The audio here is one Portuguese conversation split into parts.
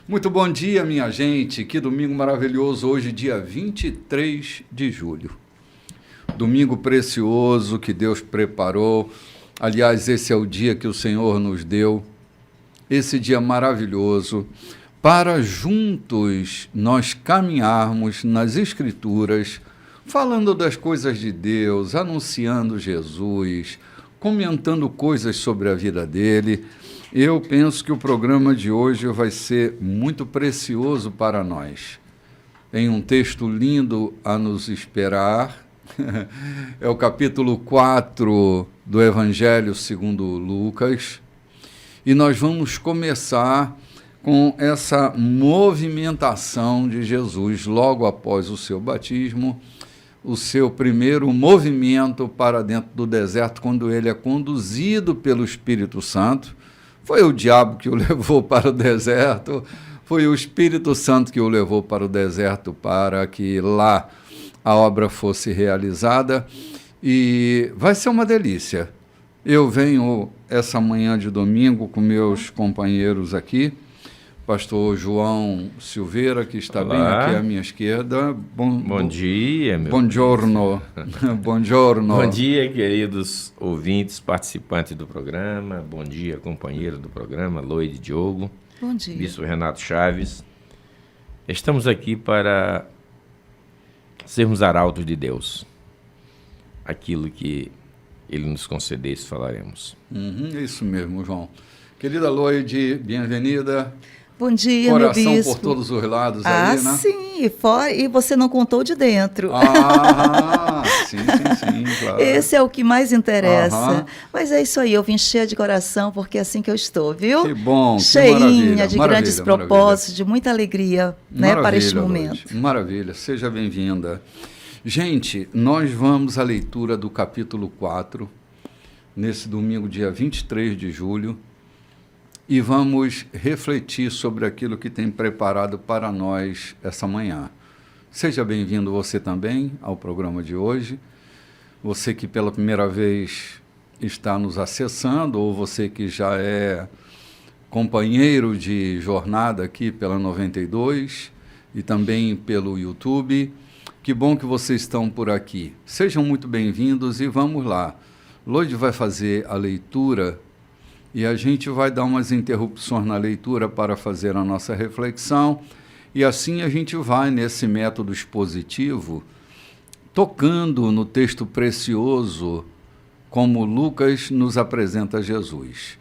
Muito bom dia, minha gente. Que domingo maravilhoso. Hoje, dia 23 de julho. Domingo precioso que Deus preparou. Aliás, esse é o dia que o Senhor nos deu. Esse dia maravilhoso para juntos nós caminharmos nas Escrituras, falando das coisas de Deus, anunciando Jesus, comentando coisas sobre a vida dele. Eu penso que o programa de hoje vai ser muito precioso para nós. Tem um texto lindo a nos esperar. É o capítulo 4 do Evangelho segundo Lucas. E nós vamos começar com essa movimentação de Jesus logo após o seu batismo, o seu primeiro movimento para dentro do deserto, quando ele é conduzido pelo Espírito Santo. Foi o diabo que o levou para o deserto, foi o Espírito Santo que o levou para o deserto para que lá a obra fosse realizada, e vai ser uma delícia. Eu venho essa manhã de domingo com meus companheiros aqui, pastor João Silveira, que está bem aqui à minha esquerda. Bom dia, meu Buongiorno. Buongiorno. Bom dia, queridos ouvintes, participantes do programa. Bom dia, companheiro do programa, Loide Diogo. Bom dia. Bispo Renato Chaves. Estamos aqui para sermos arautos de Deus. Aquilo que Ele nos concedesse, falaremos. Isso mesmo, João. Querida Loide, bem-vinda. Bom dia, Coração meu bispo. por todos os lados aí, né? Sim, e você não contou de dentro. Sim, claro. Esse é o que mais interessa. Mas é isso aí, eu vim cheia de coração, porque é assim que eu estou, viu? Que bom, cheinha que maravilha, de grandes propósitos, de muita alegria, né, para este momento. Loide. Maravilha, seja bem-vinda. Gente, nós vamos à leitura do capítulo 4, nesse domingo, dia 23 de julho, e vamos refletir sobre aquilo que tem preparado para nós essa manhã. Seja bem-vindo você também ao programa de hoje, você que pela primeira vez está nos acessando, ou você que já é companheiro de jornada aqui pela 92 e também pelo YouTube. Que bom que vocês estão por aqui. Sejam muito bem-vindos e vamos lá. Loide vai fazer a leitura e a gente vai dar umas interrupções na leitura para fazer a nossa reflexão, e assim a gente vai nesse método expositivo, tocando no texto precioso como Lucas nos apresenta Jesus.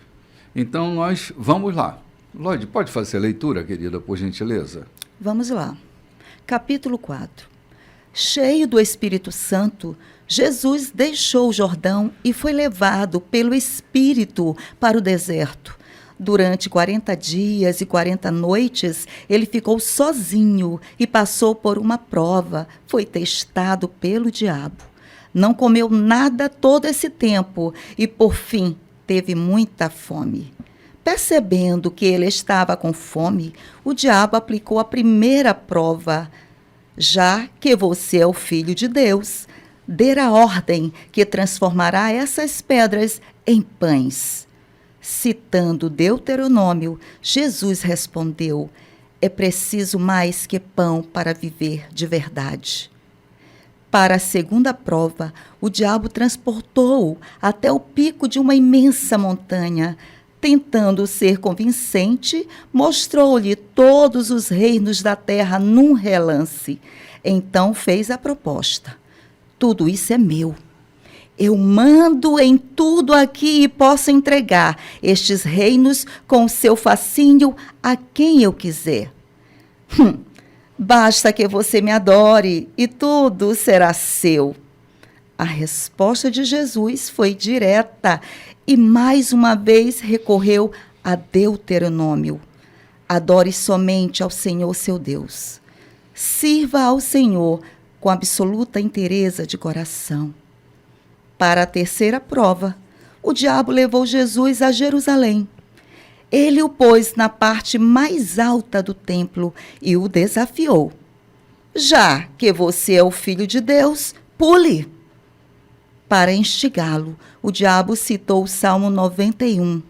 Então nós vamos lá. Loide, pode fazer a leitura, querida, por gentileza? Vamos lá. Capítulo 4. Cheio do Espírito Santo, Jesus deixou o Jordão e foi levado pelo Espírito para o deserto. Durante 40 dias e 40 noites, ele ficou sozinho e passou por uma prova. Foi testado pelo diabo. Não comeu nada todo esse tempo e, por fim, teve muita fome. Percebendo que ele estava com fome, o diabo aplicou a primeira prova. Já que você é o Filho de Deus, dê a ordem que transformará essas pedras em pães. Citando Deuteronômio, Jesus respondeu: é preciso mais que pão para viver de verdade. Para a segunda prova, o diabo transportou-o até o pico de uma imensa montanha. Tentando ser convincente, mostrou-lhe todos os reinos da terra num relance. Então fez a proposta: tudo isso é meu. Eu mando em tudo aqui e posso entregar estes reinos com o seu fascínio a quem eu quiser. Basta que você me adore e tudo será seu. A resposta de Jesus foi direta e mais uma vez recorreu a Deuteronômio. Adore somente ao Senhor seu Deus. Sirva ao Senhor com absoluta inteireza de coração. Para a terceira prova, o diabo levou Jesus a Jerusalém. Ele o pôs na parte mais alta do templo e o desafiou. Já que você é o Filho de Deus, pule. Para instigá-lo, o diabo citou o Salmo 91.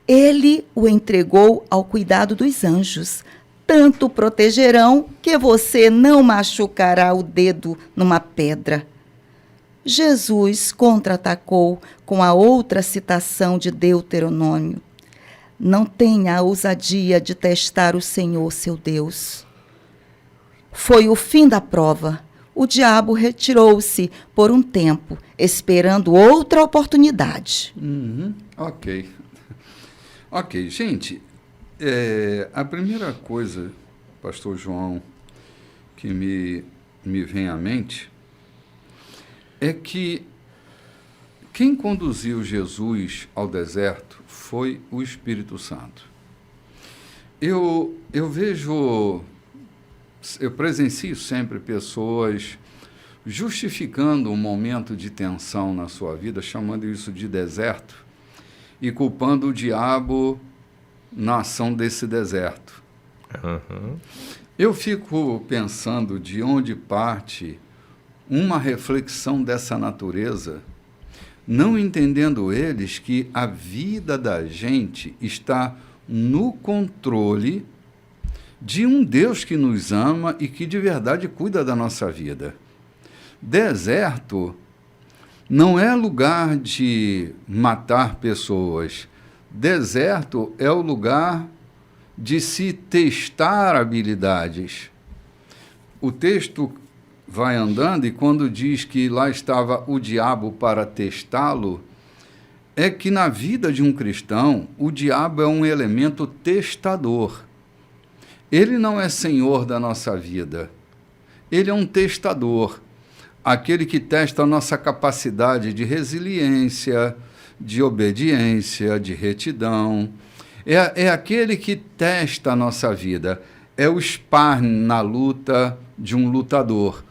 Ele o entregou ao cuidado dos anjos. Tanto o protegerão que você não machucará o dedo numa pedra. Jesus contra-atacou com a outra citação de Deuteronômio. Não tenha a ousadia de testar o Senhor, seu Deus. Foi o fim da prova. O diabo retirou-se por um tempo, esperando outra oportunidade. Ok. Ok, gente, a primeira coisa, pastor João, que me vem à mente é que quem conduziu Jesus ao deserto foi o Espírito Santo. Eu presencio sempre pessoas justificando um momento de tensão na sua vida, chamando isso de deserto, e culpando o diabo na ação desse deserto. Eu fico pensando de onde parte uma reflexão dessa natureza, não entendendo eles que a vida da gente está no controle de um Deus que nos ama e que de verdade cuida da nossa vida. Deserto não é lugar de matar pessoas. Deserto é o lugar de se testar habilidades. O texto vai andando e quando diz que lá estava o diabo para testá-lo, é que na vida de um cristão, o diabo é um elemento testador. Ele não é senhor da nossa vida. Ele é um testador, aquele que testa a nossa capacidade de resiliência, de obediência, de retidão. É aquele que testa a nossa vida. É o sparring na luta de um lutador.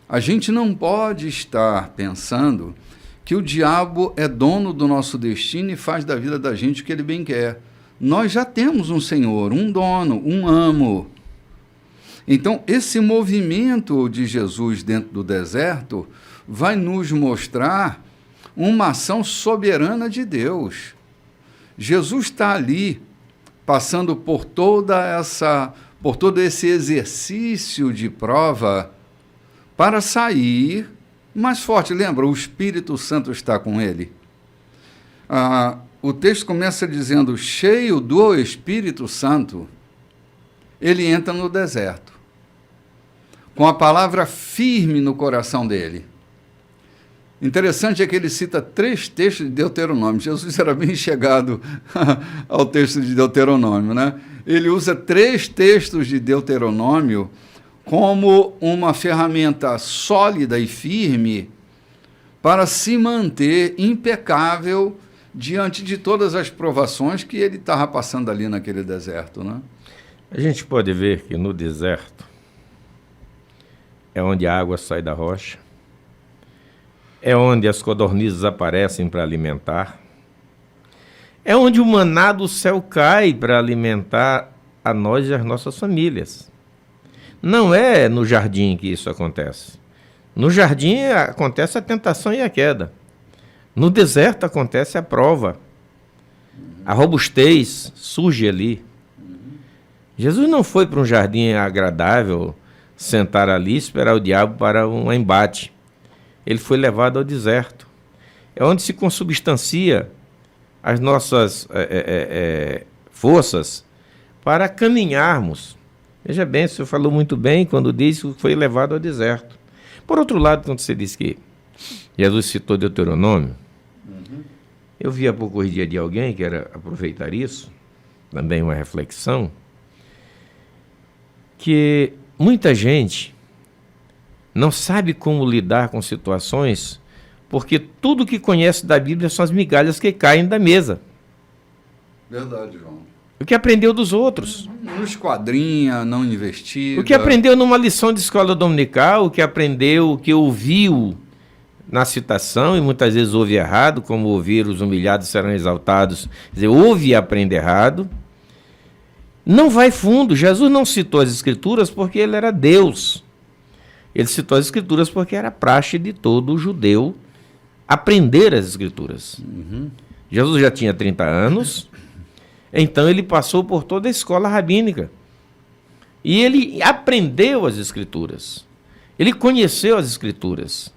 A gente não pode estar pensando que o diabo é dono do nosso destino e faz da vida da gente o que ele bem quer. Nós já temos um Senhor, um dono, um amo. Então, esse movimento de Jesus dentro do deserto vai nos mostrar uma ação soberana de Deus. Jesus está ali, passando por todo esse exercício de prova para sair mais forte. Lembra, o Espírito Santo está com ele. O texto começa dizendo, cheio do Espírito Santo, ele entra no deserto, com a palavra firme no coração dele. Interessante é que ele cita 3 textos de Deuteronômio. Jesus era bem chegado ao texto de Deuteronômio, né? Ele usa 3 textos de Deuteronômio como uma ferramenta sólida e firme para se manter impecável diante de todas as provações que ele estava passando ali naquele deserto, né? A gente pode ver que no deserto é onde a água sai da rocha, é onde as codornizes aparecem para alimentar, é onde o maná do céu cai para alimentar a nós e as nossas famílias. Não é no jardim que isso acontece. No jardim acontece a tentação e a queda. No deserto acontece a prova. A robustez surge ali. Jesus não foi para um jardim agradável, sentar ali e esperar o diabo para um embate. Ele foi levado ao deserto. É onde se consubstancia as nossas forças para caminharmos. Veja bem, o senhor falou muito bem quando disse que foi levado ao deserto. Por outro lado, quando você disse que Jesus citou Deuteronômio, eu vi há pouco dia de alguém que era aproveitar isso, também uma reflexão, que muita gente não sabe como lidar com situações, porque tudo que conhece da Bíblia são as migalhas que caem da mesa. Verdade, João. O que aprendeu dos outros. Não esquadrinha, não investiga. O que aprendeu numa lição de escola dominical, o que aprendeu, o que ouviu na citação, e muitas vezes ouve errado, como ouvir os humilhados serão exaltados. Quer dizer, ouve e aprende errado. Não vai fundo. Jesus não citou as Escrituras porque ele era Deus. Ele citou as Escrituras porque era praxe de todo judeu aprender as Escrituras. Jesus já tinha 30 anos, Então ele passou por toda a escola rabínica. E ele aprendeu as Escrituras. Ele conheceu as Escrituras.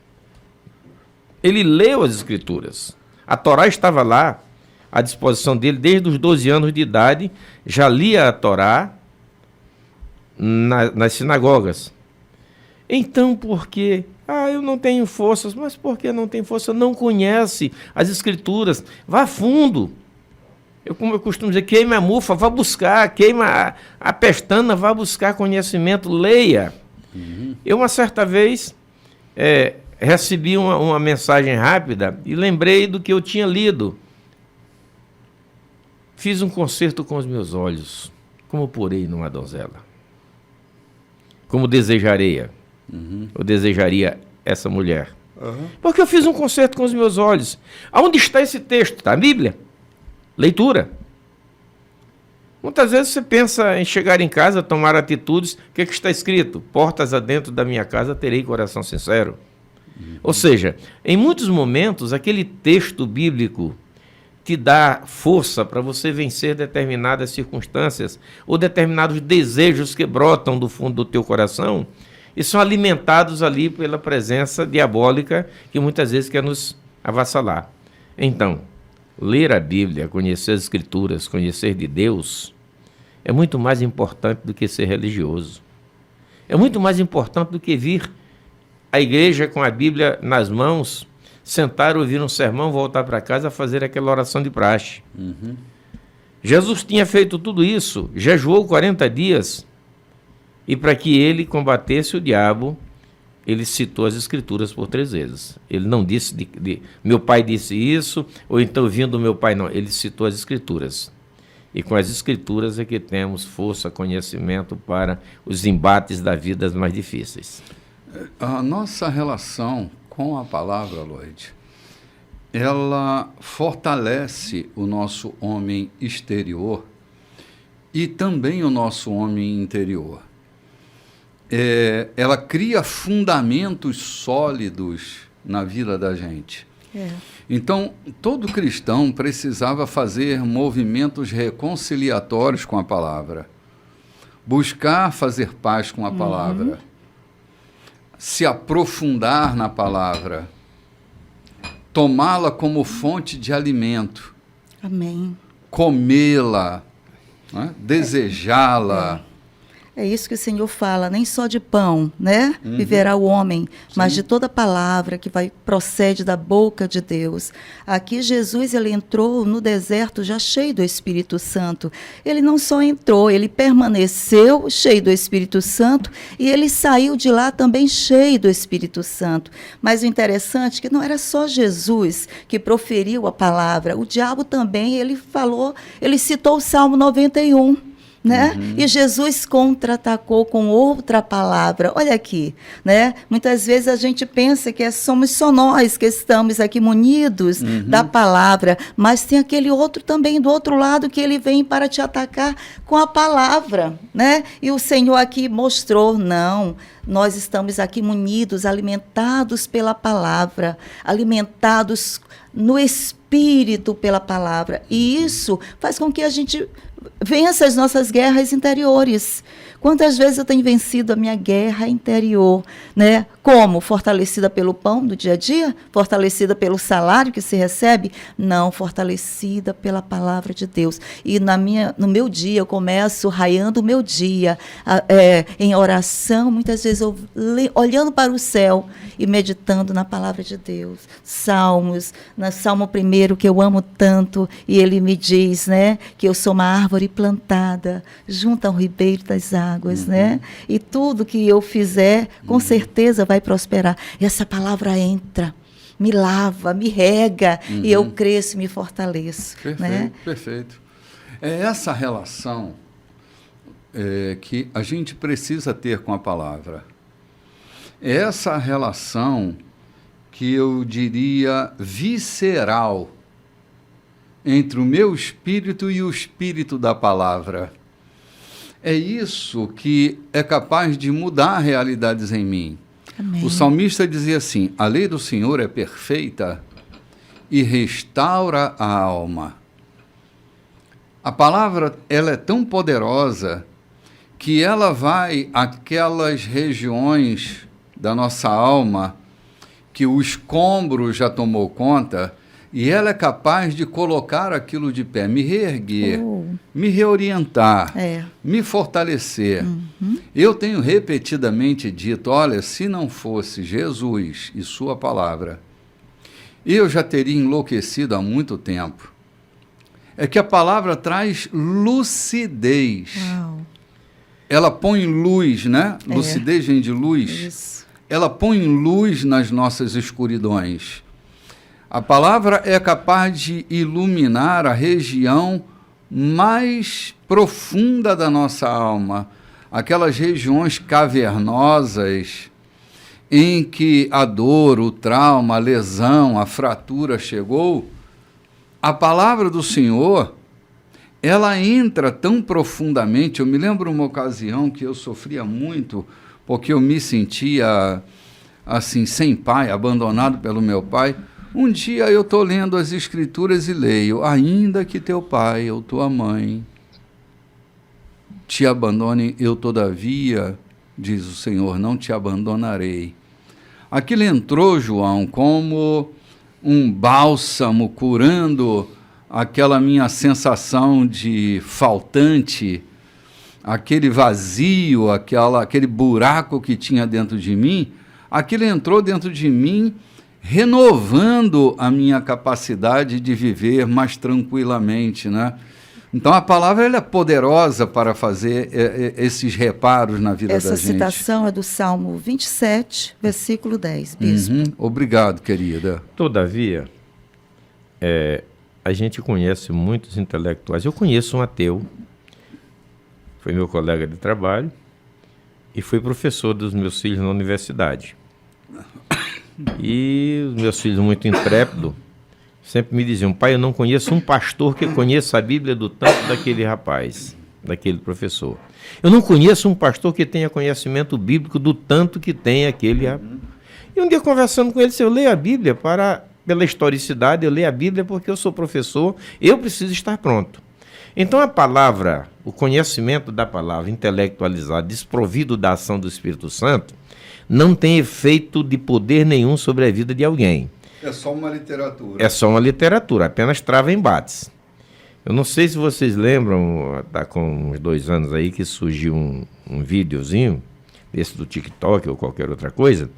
Ele leu as Escrituras. A Torá estava lá à disposição dele desde os 12 anos de idade. Já lia a Torá nas sinagogas. Então, por quê? Eu não tenho forças. Mas por que não tem força? Não conhece as Escrituras. Vá a fundo. Como eu costumo dizer, queima a mufa, vá buscar, queima a pestana, vá buscar conhecimento, leia. Eu, uma certa vez, recebi uma mensagem rápida e lembrei do que eu tinha lido. Fiz um concerto com os meus olhos, como porei numa donzela. Como desejarei, eu desejaria essa mulher. Porque eu fiz um concerto com os meus olhos. Aonde está esse texto? Está na Bíblia. Leitura. Muitas vezes você pensa em chegar em casa, tomar atitudes. O que está escrito? Portas adentro da minha casa terei coração sincero. Ou seja, em muitos momentos, aquele texto bíblico te dá força para você vencer determinadas circunstâncias ou determinados desejos que brotam do fundo do teu coração e são alimentados ali pela presença diabólica que muitas vezes quer nos avassalar. Então, ler a Bíblia, conhecer as Escrituras, conhecer de Deus, é muito mais importante do que ser religioso. É muito mais importante do que vir à igreja com a Bíblia nas mãos, sentar, ouvir um sermão, voltar para casa, fazer aquela oração de praxe. Jesus tinha feito tudo isso, jejuou 40 dias, e para que ele combatesse o diabo, ele citou as Escrituras por 3 vezes. Ele não disse, meu pai disse isso, ou então vindo do meu pai, não. Ele citou as Escrituras. E com as Escrituras é que temos força, conhecimento para os embates da vida mais difíceis. A nossa relação com a palavra, Lloyd, ela fortalece o nosso homem exterior e também o nosso homem interior. Ela cria fundamentos sólidos na vida da gente. Então, todo cristão precisava fazer movimentos reconciliatórios com a palavra, buscar fazer paz com a palavra, se aprofundar na palavra, tomá-la como fonte de alimento, comê-la, né? Desejá-la. É isso que o Senhor fala, nem só de pão, né? Viverá o homem, mas de toda palavra que procede da boca de Deus. Aqui Jesus, ele entrou no deserto já cheio do Espírito Santo. Ele não só entrou, ele permaneceu cheio do Espírito Santo e ele saiu de lá também cheio do Espírito Santo. Mas o interessante é que não era só Jesus que proferiu a palavra, o diabo também, ele citou o Salmo 91. Né? E Jesus contra-atacou com outra palavra. Olha aqui, né? Muitas vezes a gente pensa que somos só nós que estamos aqui munidos da palavra, mas tem aquele outro também do outro lado que ele vem para te atacar com a palavra, né? E o Senhor aqui mostrou, não, nós estamos aqui munidos, alimentados pela palavra, alimentados no Espírito pela palavra. E isso faz com que a gente vença as nossas guerras interiores. Quantas vezes eu tenho vencido a minha guerra interior, né? Como? Fortalecida pelo pão do dia a dia? Fortalecida pelo salário que se recebe? Não, fortalecida pela palavra de Deus. E no meu dia, eu começo raiando o meu dia em oração, muitas vezes eu olhando para o céu e meditando na palavra de Deus. Salmos, no Salmo 1, que eu amo tanto, e ele me diz, né, que eu sou uma árvore plantada junto ao ribeiro das águas, né? E tudo que eu fizer, com certeza vai prosperar. E essa palavra entra, me lava, me rega, e eu cresço e me fortaleço. Perfeito, né? Perfeito. É essa relação que a gente precisa ter com a palavra. É essa relação que eu diria visceral entre o meu espírito e o espírito da palavra. É isso que é capaz de mudar realidades em mim. Amém. O salmista dizia assim: a lei do Senhor é perfeita e restaura a alma. A palavra, ela é tão poderosa que ela vai àquelas regiões da nossa alma que o escombro já tomou conta, e ela é capaz de colocar aquilo de pé, me reerguer, me reorientar, me fortalecer. Eu tenho repetidamente dito, olha, se não fosse Jesus e sua palavra, eu já teria enlouquecido há muito tempo. É que a palavra traz lucidez. Uau. Ela põe luz, né? Lucidez vem de luz. Isso. Ela põe luz nas nossas escuridões. A palavra é capaz de iluminar a região mais profunda da nossa alma, aquelas regiões cavernosas em que a dor, o trauma, a lesão, a fratura chegou. A palavra do Senhor, ela entra tão profundamente. Eu me lembro uma ocasião que eu sofria muito, porque eu me sentia assim, sem pai, abandonado pelo meu pai. Um dia eu estou lendo as Escrituras e leio, ainda que teu pai ou tua mãe te abandonem, eu todavia, diz o Senhor, não te abandonarei. Aquilo entrou, João, como um bálsamo curando aquela minha sensação de faltante, aquele vazio, aquele buraco que tinha dentro de mim. Aquilo entrou dentro de mim, renovando a minha capacidade de viver mais tranquilamente, né? Então a palavra ela é poderosa para fazer esses reparos na vida da gente. Essa citação é do Salmo 27, versículo 10, bispo. Obrigado, querida. Todavia, a gente conhece muitos intelectuais. Eu conheço um ateu, foi meu colega de trabalho e foi professor dos meus filhos na universidade. E os meus filhos, muito intrépidos, sempre me diziam, pai, eu não conheço um pastor que conheça a Bíblia do tanto daquele rapaz, daquele professor. Eu não conheço um pastor que tenha conhecimento bíblico do tanto que tem aquele rapaz. E um dia, conversando com ele, eu leio a Bíblia pela historicidade, eu leio a Bíblia porque eu sou professor, eu preciso estar pronto. Então a palavra, o conhecimento da palavra intelectualizado, desprovido da ação do Espírito Santo, não tem efeito de poder nenhum sobre a vida de alguém. É só uma literatura. É só uma literatura, apenas trava embates. Eu não sei se vocês lembram, está com uns 2 anos aí, que surgiu um videozinho, esse do TikTok ou qualquer outra coisa,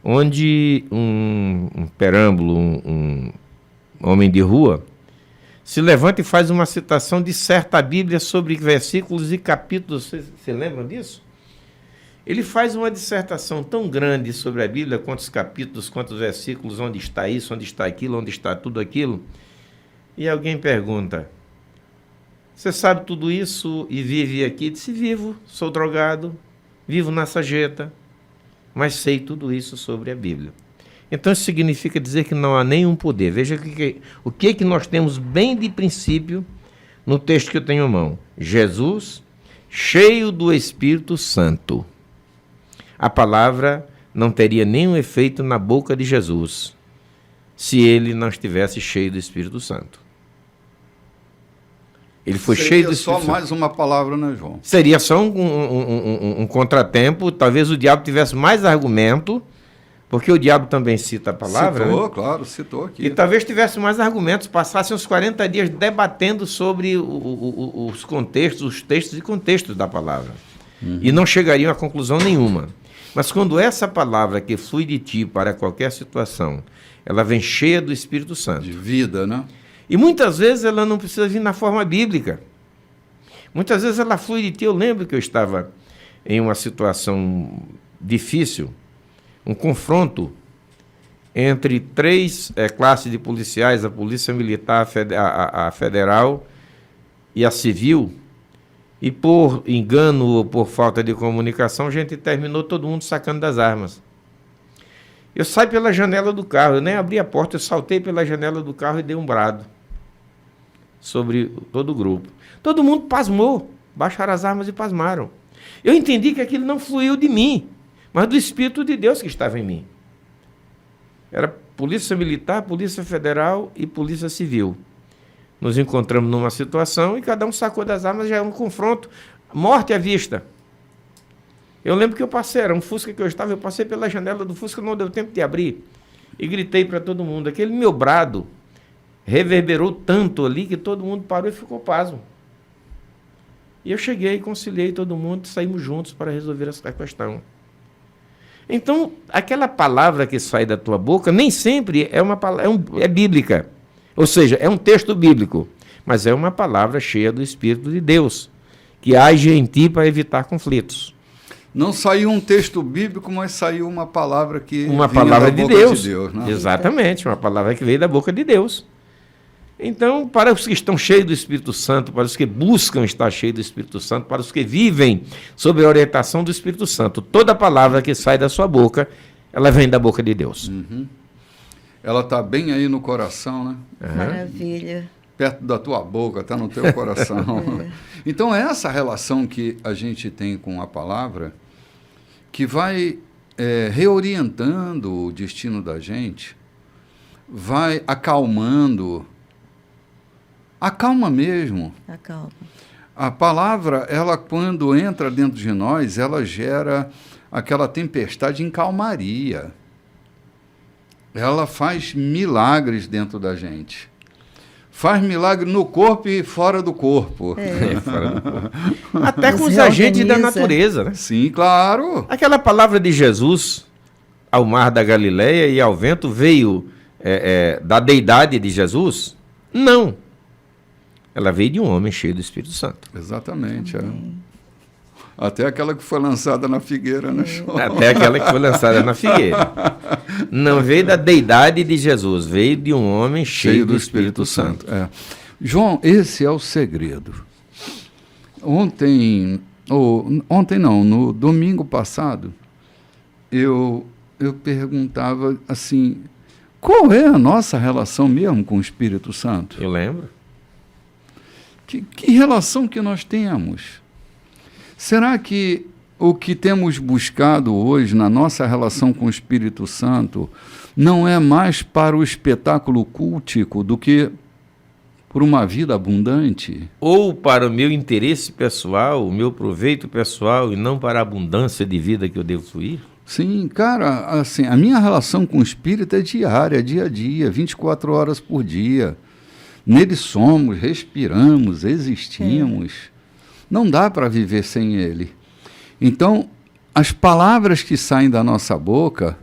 onde um perâmbulo, um homem de rua, se levanta e faz uma citação de certa Bíblia sobre versículos e capítulos. Você lembram disso? Ele faz uma dissertação tão grande sobre a Bíblia, quantos capítulos, quantos versículos, onde está isso, onde está aquilo, onde está tudo aquilo. E alguém pergunta, você sabe tudo isso e vive aqui? Ele disse, vivo, sou drogado, vivo na sarjeta, mas sei tudo isso sobre a Bíblia. Então isso significa dizer que não há nenhum poder. Veja o que nós temos bem de princípio no texto que eu tenho em mão. Jesus, cheio do Espírito Santo. A palavra não teria nenhum efeito na boca de Jesus se ele não estivesse cheio do Espírito Santo. Ele foi cheio do Espírito Santo. Seria só mais uma palavra, né, João? Seria só um contratempo, talvez o diabo tivesse mais argumento, porque o diabo também cita a palavra. Citou, né? Claro, citou aqui. E talvez tivesse mais argumentos, passassem uns 40 dias debatendo sobre os contextos, os textos e contextos da palavra. E não chegariam a conclusão nenhuma. Mas quando essa palavra que flui de ti para qualquer situação, ela vem cheia do Espírito Santo. De vida, né? E muitas vezes ela não precisa vir na forma bíblica. Muitas vezes ela flui de ti. Eu lembro que eu estava em uma situação difícil, um confronto entre 3 classes de policiais, a polícia militar, a federal e a civil, e por engano ou por falta de comunicação, a gente terminou todo mundo sacando das armas. Eu saí pela janela do carro, eu nem abri a porta, eu saltei pela janela do carro e dei um brado sobre todo o grupo. Todo mundo pasmou, baixaram as armas e pasmaram. Eu entendi que aquilo não fluiu de mim, mas do Espírito de Deus que estava em mim. Era polícia militar, polícia federal e polícia civil. Nos encontramos numa situação e cada um sacou das armas, já é um confronto, morte à vista. Eu lembro que eu passei, era um Fusca que eu estava, eu passei pela janela do Fusca, não deu tempo de abrir. E gritei para todo mundo. Aquele meu brado reverberou tanto ali que todo mundo parou e ficou pasmo. E eu cheguei, conciliei todo mundo, saímos juntos para resolver essa questão. Então, aquela palavra que sai da tua boca nem sempre é uma palavra, é bíblica. Ou seja, é um texto bíblico, mas é uma palavra cheia do Espírito de Deus, que age em ti para evitar conflitos. Não saiu um texto bíblico, mas saiu uma palavra que uma vinha palavra da de boca Deus. de Deus, né? Exatamente, uma palavra que veio da boca de Deus. Então, para os que estão cheios do Espírito Santo, para os que buscam estar cheios do Espírito Santo, para os que vivem sob a orientação do Espírito Santo, toda palavra que sai da sua boca, ela vem da boca de Deus. Uhum. Ela está bem aí no coração, né? Maravilha. Perto da tua boca, está no teu coração. Então, é essa relação que a gente tem com a palavra que vai reorientando o destino da gente, vai acalmando. Acalma mesmo. Acalma. A palavra, ela quando entra dentro de nós, ela gera aquela tempestade em calmaria. Ela faz milagres dentro da gente. Faz milagre no corpo e fora do corpo. Fora do corpo. Até com Nos os agentes da reorganiza. natureza, né? Sim, claro. Aquela palavra de Jesus ao mar da Galileia e ao vento veio da deidade de Jesus? Não. Ela veio de um homem cheio do Espírito Santo. Exatamente. Até aquela que foi lançada na figueira, né, João? Até aquela que foi lançada na figueira. Não veio da deidade de Jesus, veio de um homem cheio do Espírito Santo. É. João, esse é o segredo. Ontem não, no domingo passado, eu perguntava assim, qual é a nossa relação mesmo com o Espírito Santo? Eu lembro. Que relação que nós temos? Será que o que temos buscado hoje na nossa relação com o Espírito Santo não é mais para o espetáculo cultico do que por uma vida abundante? Ou para o meu interesse pessoal, o meu proveito pessoal, e não para a abundância de vida que eu devo fluir? Sim, cara, assim, a minha relação com o Espírito é diária, dia a dia, 24 horas por dia. Nele somos, respiramos, existimos. Não dá para viver sem ele. Então, as palavras que saem da nossa boca...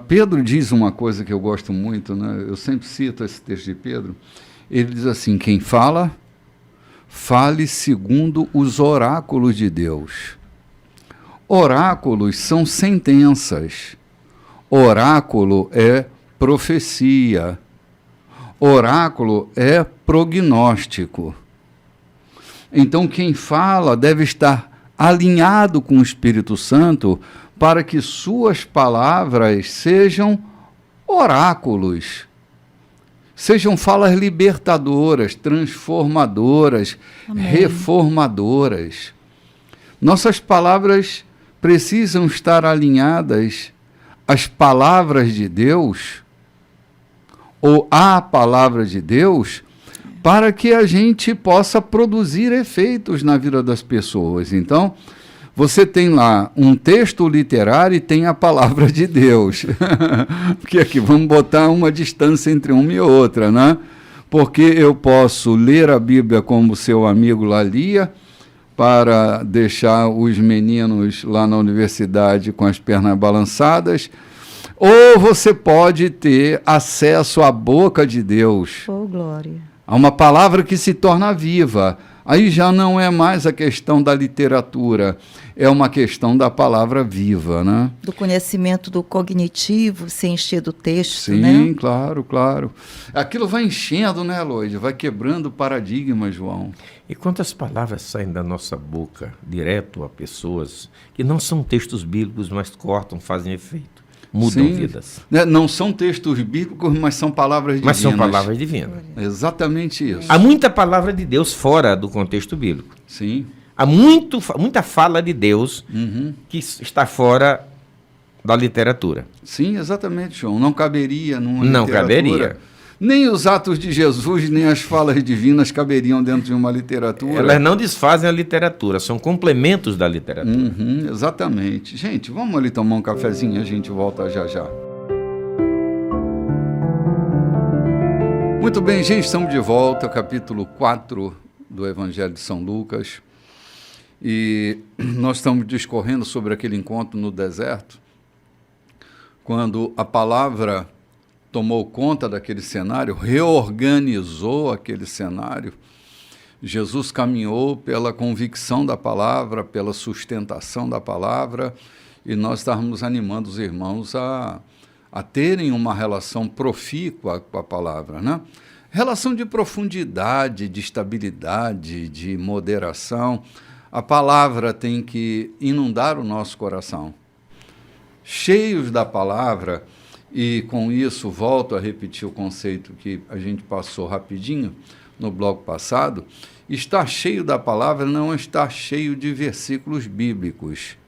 Pedro diz uma coisa que eu gosto muito, né? Eu sempre cito esse texto de Pedro. Ele diz assim, quem fala, fale segundo os oráculos de Deus. Oráculos são sentenças. Oráculo é profecia. Oráculo é prognóstico. Então, quem fala deve estar alinhado com o Espírito Santo para que suas palavras sejam oráculos, sejam falas libertadoras, transformadoras, Amém. Reformadoras. Nossas palavras precisam estar alinhadas às palavras de Deus, ou à palavra de Deus, para que a gente possa produzir efeitos na vida das pessoas. Então, você tem lá um texto literário e tem a palavra de Deus. Porque aqui vamos botar uma distância entre uma e outra, né? Porque eu posso ler a Bíblia como seu amigo lá lia, para deixar os meninos lá na universidade com as pernas balançadas, ou você pode ter acesso à boca de Deus. Oh, glória. Há uma palavra que se torna viva. Aí já não é mais a questão da literatura, é uma questão da palavra viva, né? Do conhecimento do cognitivo, se encher do texto, Sim, né? claro, claro. Aquilo vai enchendo, né, Loide? Vai quebrando paradigmas, João. E quantas palavras saem da nossa boca, direto a pessoas, que não são textos bíblicos, mas cortam, fazem efeito, mudam Sim. vidas. Não são textos bíblicos, mas são palavras divinas. Mas são palavras divinas. Exatamente isso. Há muita palavra de Deus fora do contexto bíblico. Sim. Há muita fala de Deus que está fora da literatura. Sim, exatamente, João. Não caberia numa Não literatura. caberia. Nem os atos de Jesus, nem as falas divinas caberiam dentro de uma literatura. Elas não desfazem a literatura, são complementos da literatura. Uhum, exatamente. Gente, vamos ali tomar um cafezinho e a gente volta já já. Muito bem, gente, estamos de volta, capítulo 4 do Evangelho de São Lucas. E nós estamos discorrendo sobre aquele encontro no deserto, quando a palavra tomou conta daquele cenário, reorganizou aquele cenário. Jesus caminhou pela convicção da palavra, pela sustentação da palavra, e nós estávamos animando os irmãos a terem uma relação profícua com a palavra, né? Relação de profundidade, de estabilidade, de moderação. A palavra tem que inundar o nosso coração. Cheios da palavra, e com isso volto a repetir o conceito que a gente passou rapidinho no bloco passado, estar cheio da palavra não é estar cheio de versículos bíblicos,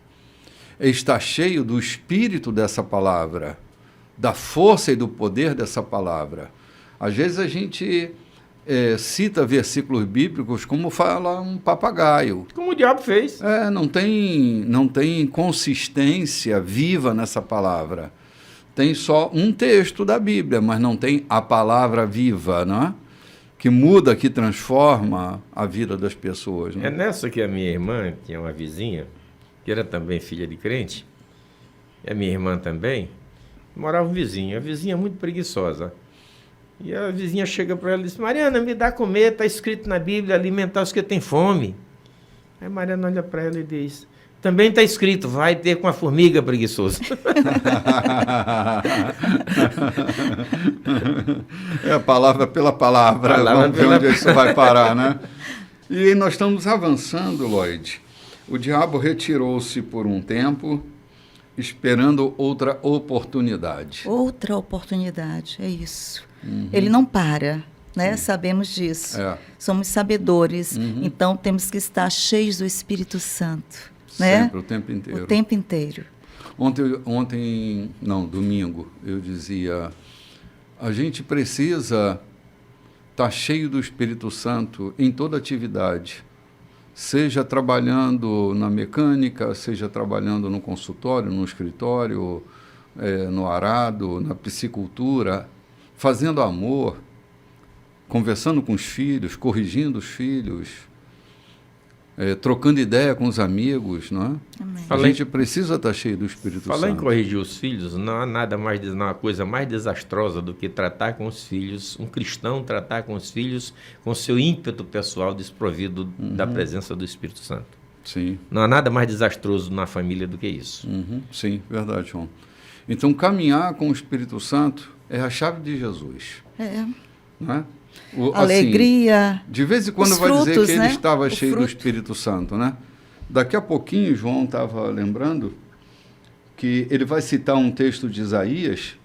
é estar cheio do espírito dessa palavra, da força e do poder dessa palavra. Às vezes a gente cita versículos bíblicos como fala um papagaio. Como o diabo fez. Não tem consistência viva nessa palavra. Tem só um texto da Bíblia, mas não tem a palavra viva, não é? Que muda, que transforma a vida das pessoas. Né? É nessa que a minha irmã, que é uma vizinha, que era também filha de crente, e a minha irmã também, morava um vizinho, a vizinha muito preguiçosa. E a vizinha chega para ela e diz: Mariana, me dá comer, está escrito na Bíblia, alimentar os que têm fome. Aí Mariana olha para ela e diz: também está escrito, vai ter com a formiga preguiçoso. É a palavra pela palavra, vamos ver onde isso vai parar, né? E nós estamos avançando, Lloyd. O diabo retirou-se por um tempo, esperando outra oportunidade. Outra oportunidade, é isso. Uhum. Ele não para, né? Sabemos disso. Somos sabedores, então temos que estar cheios do Espírito Santo. Né? Sempre, o tempo inteiro. O tempo inteiro. Domingo, eu dizia, a gente precisa estar cheio do Espírito Santo em toda atividade, seja trabalhando na mecânica, seja trabalhando no consultório, no escritório, no arado, na piscicultura, fazendo amor, conversando com os filhos, corrigindo os filhos, trocando ideia com os amigos, não é? Amém. A gente precisa estar cheio do Espírito Santo. Falar em corrigir os filhos, não há nada mais, não há coisa mais desastrosa do que tratar com os filhos, um cristão tratar com os filhos com seu ímpeto pessoal desprovido da presença do Espírito Santo. Sim. Não há nada mais desastroso na família do que isso. Sim, verdade, João. Então, caminhar com o Espírito Santo é a chave de Jesus. Não é? Alegria. Assim, de vez em quando vai frutos, dizer que ele né? estava cheio do Espírito Santo, né? Daqui a pouquinho, João estava lembrando que ele vai citar um texto de Isaías,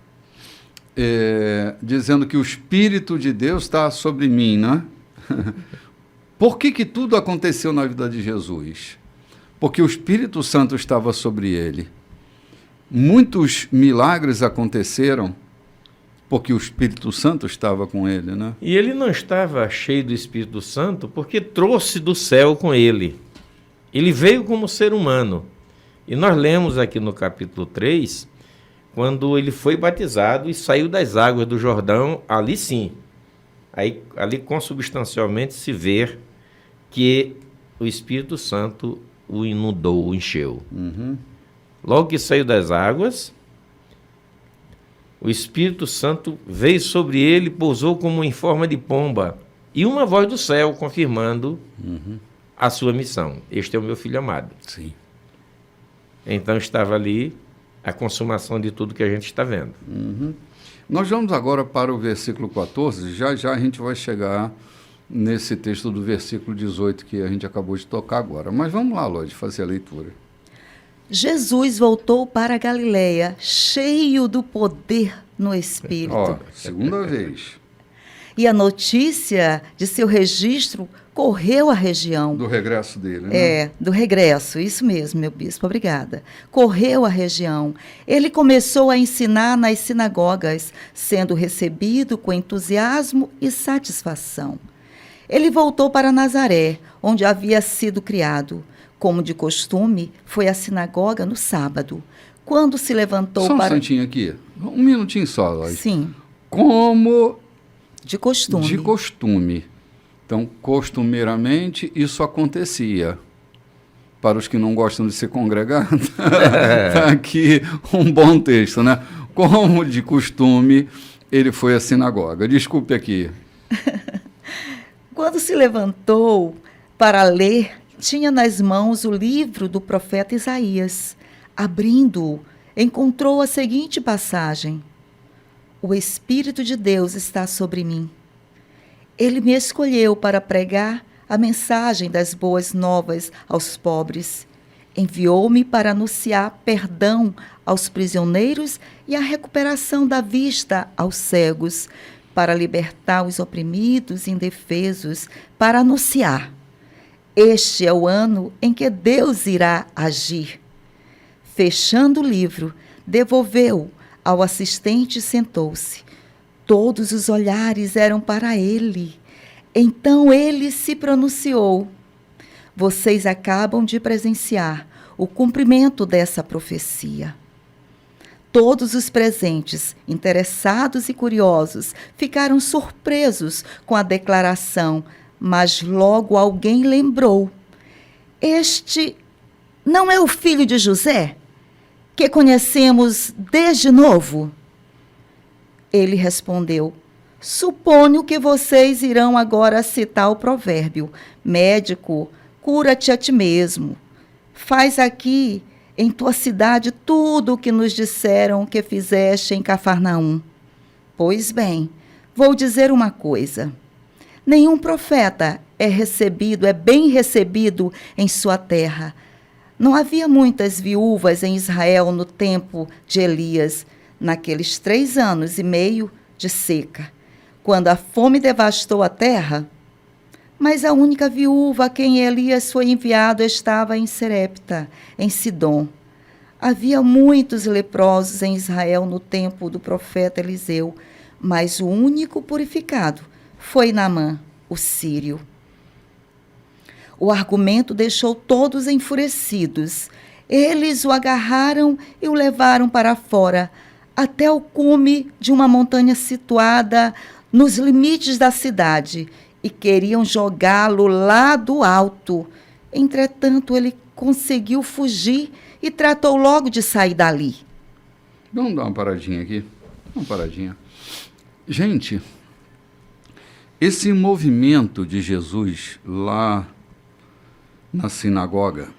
dizendo que o Espírito de Deus está sobre mim, né? Por que tudo aconteceu na vida de Jesus? Porque o Espírito Santo estava sobre ele. Muitos milagres aconteceram porque o Espírito Santo estava com ele, né? E ele não estava cheio do Espírito Santo porque trouxe do céu com ele. Ele veio como ser humano. E nós lemos aqui no capítulo 3, quando ele foi batizado e saiu das águas do Jordão, ali sim. Ali consubstancialmente se vê que o Espírito Santo o inundou, o encheu. Logo que saiu das águas, o Espírito Santo veio sobre ele, pousou como em forma de pomba, e uma voz do céu confirmando a sua missão. Este é o meu filho amado. Sim. Então estava ali a consumação de tudo que a gente está vendo. Nós vamos agora para o versículo 14, já a gente vai chegar nesse texto do versículo 18 que a gente acabou de tocar agora. Mas vamos lá, Lloyd, fazer a leitura. Jesus voltou para a Galileia, cheio do poder no Espírito. Segunda vez. e a notícia de seu registro correu à região. Do regresso dele, né? Do regresso, isso mesmo, meu bispo, obrigada. Correu à região. Ele começou a ensinar nas sinagogas, sendo recebido com entusiasmo e satisfação. Ele voltou para Nazaré, onde havia sido criado. Como de costume, foi à sinagoga no sábado. Quando se levantou Só um para... instantinho aqui, um minutinho só, lógico. Sim. Como de costume. De costume. Então, costumeiramente, isso acontecia. Para os que não gostam de se congregar, está aqui um bom texto, né? Como de costume, ele foi à sinagoga. Desculpe aqui. Quando se levantou para ler, tinha nas mãos o livro do profeta Isaías. Abrindo-o, encontrou a seguinte passagem: O Espírito de Deus está sobre mim. Ele me escolheu para pregar a mensagem das boas novas aos pobres. Enviou-me para anunciar perdão aos prisioneiros e a recuperação da vista aos cegos, para libertar os oprimidos e indefesos, para anunciar: este é o ano em que Deus irá agir. Fechando o livro, devolveu ao assistente e sentou-se. Todos os olhares eram para ele. Então ele se pronunciou: Vocês acabam de presenciar o cumprimento dessa profecia. Todos os presentes, interessados e curiosos, ficaram surpresos com a declaração, mas logo alguém lembrou: Este não é o filho de José, que conhecemos desde novo? Ele respondeu: Suponho que vocês irão agora citar o provérbio: Médico, cura-te a ti mesmo. Faz aqui em tua cidade tudo o que nos disseram que fizeste em Cafarnaum. Pois bem, vou dizer uma coisa: nenhum profeta é bem recebido em sua terra. Não havia muitas viúvas em Israel no tempo de Elias, naqueles 3 anos e meio de seca, quando a fome devastou a terra. Mas a única viúva a quem Elias foi enviado estava em Serepta, em Sidom. Havia muitos leprosos em Israel no tempo do profeta Eliseu, mas o único purificado foi Naamã, o sírio. O argumento deixou todos enfurecidos. Eles o agarraram e o levaram para fora, até o cume de uma montanha situada nos limites da cidade, e queriam jogá-lo lá do alto. Entretanto, ele conseguiu fugir e tratou logo de sair dali. Vamos dar uma paradinha aqui. Uma paradinha. Gente, esse movimento de Jesus lá na sinagoga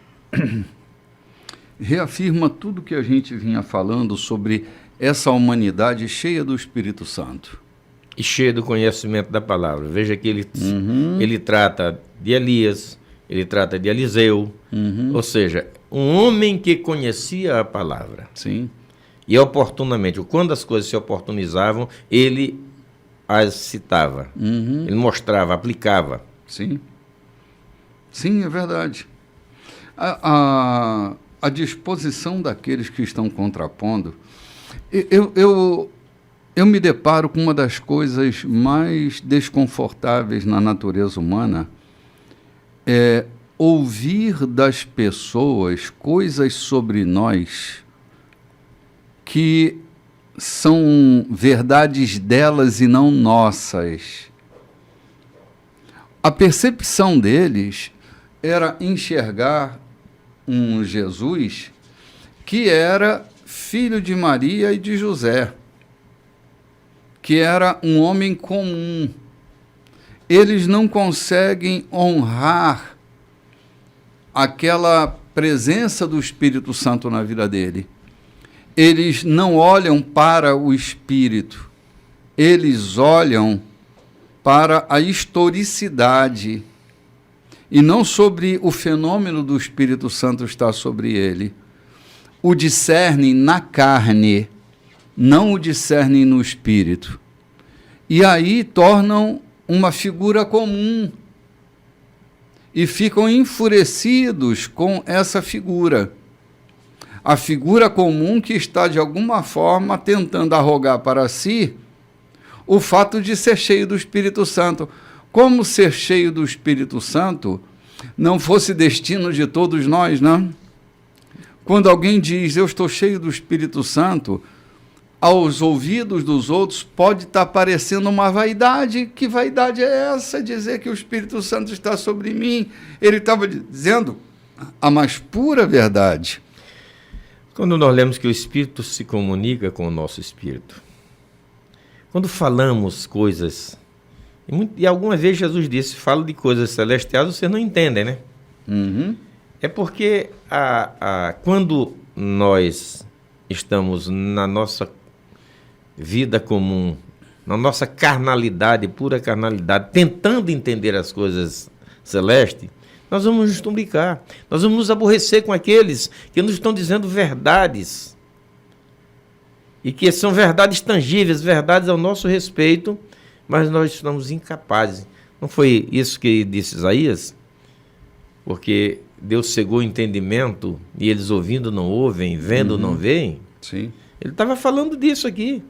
reafirma tudo que a gente vinha falando sobre essa humanidade cheia do Espírito Santo. E cheia do conhecimento da palavra. Veja que ele trata de Elias, ele trata de Eliseu, ou seja, um homem que conhecia a palavra. Sim. E oportunamente, quando as coisas se oportunizavam, ele as citava, ele mostrava, aplicava. Sim. Sim, é verdade. A disposição daqueles que estão contrapondo, eu me deparo com uma das coisas mais desconfortáveis na natureza humana, é ouvir das pessoas coisas sobre nós que são verdades delas e não nossas. A percepção deles era enxergar um Jesus que era filho de Maria e de José, que era um homem comum. Eles não conseguem honrar aquela presença do Espírito Santo na vida dele. Eles não olham para o Espírito, eles olham para a historicidade e não sobre o fenômeno do Espírito Santo estar sobre ele. O discernem na carne, não o discernem no Espírito. E aí tornam uma figura comum e ficam enfurecidos com essa figura. A figura comum que está, de alguma forma, tentando arrogar para si o fato de ser cheio do Espírito Santo. Como ser cheio do Espírito Santo não fosse destino de todos nós, não? Quando alguém diz, eu estou cheio do Espírito Santo, aos ouvidos dos outros pode estar parecendo uma vaidade. Que vaidade é essa? Dizer que o Espírito Santo está sobre mim. Ele estava dizendo a mais pura verdade. Quando nós lemos que o Espírito se comunica com o nosso Espírito, quando falamos coisas, e algumas vezes Jesus disse, fala de coisas celestiais, vocês não entendem, né? Uhum. É porque quando nós estamos na nossa vida comum, na nossa carnalidade, pura carnalidade, tentando entender as coisas celestes, nós vamos nos tumbricar, nós vamos nos aborrecer com aqueles que nos estão dizendo verdades, e que são verdades tangíveis, verdades ao nosso respeito, mas nós estamos incapazes. Não foi isso que disse Isaías? Porque Deus cegou o entendimento, e eles ouvindo não ouvem, vendo não veem? Sim. Ele estava falando disso aqui.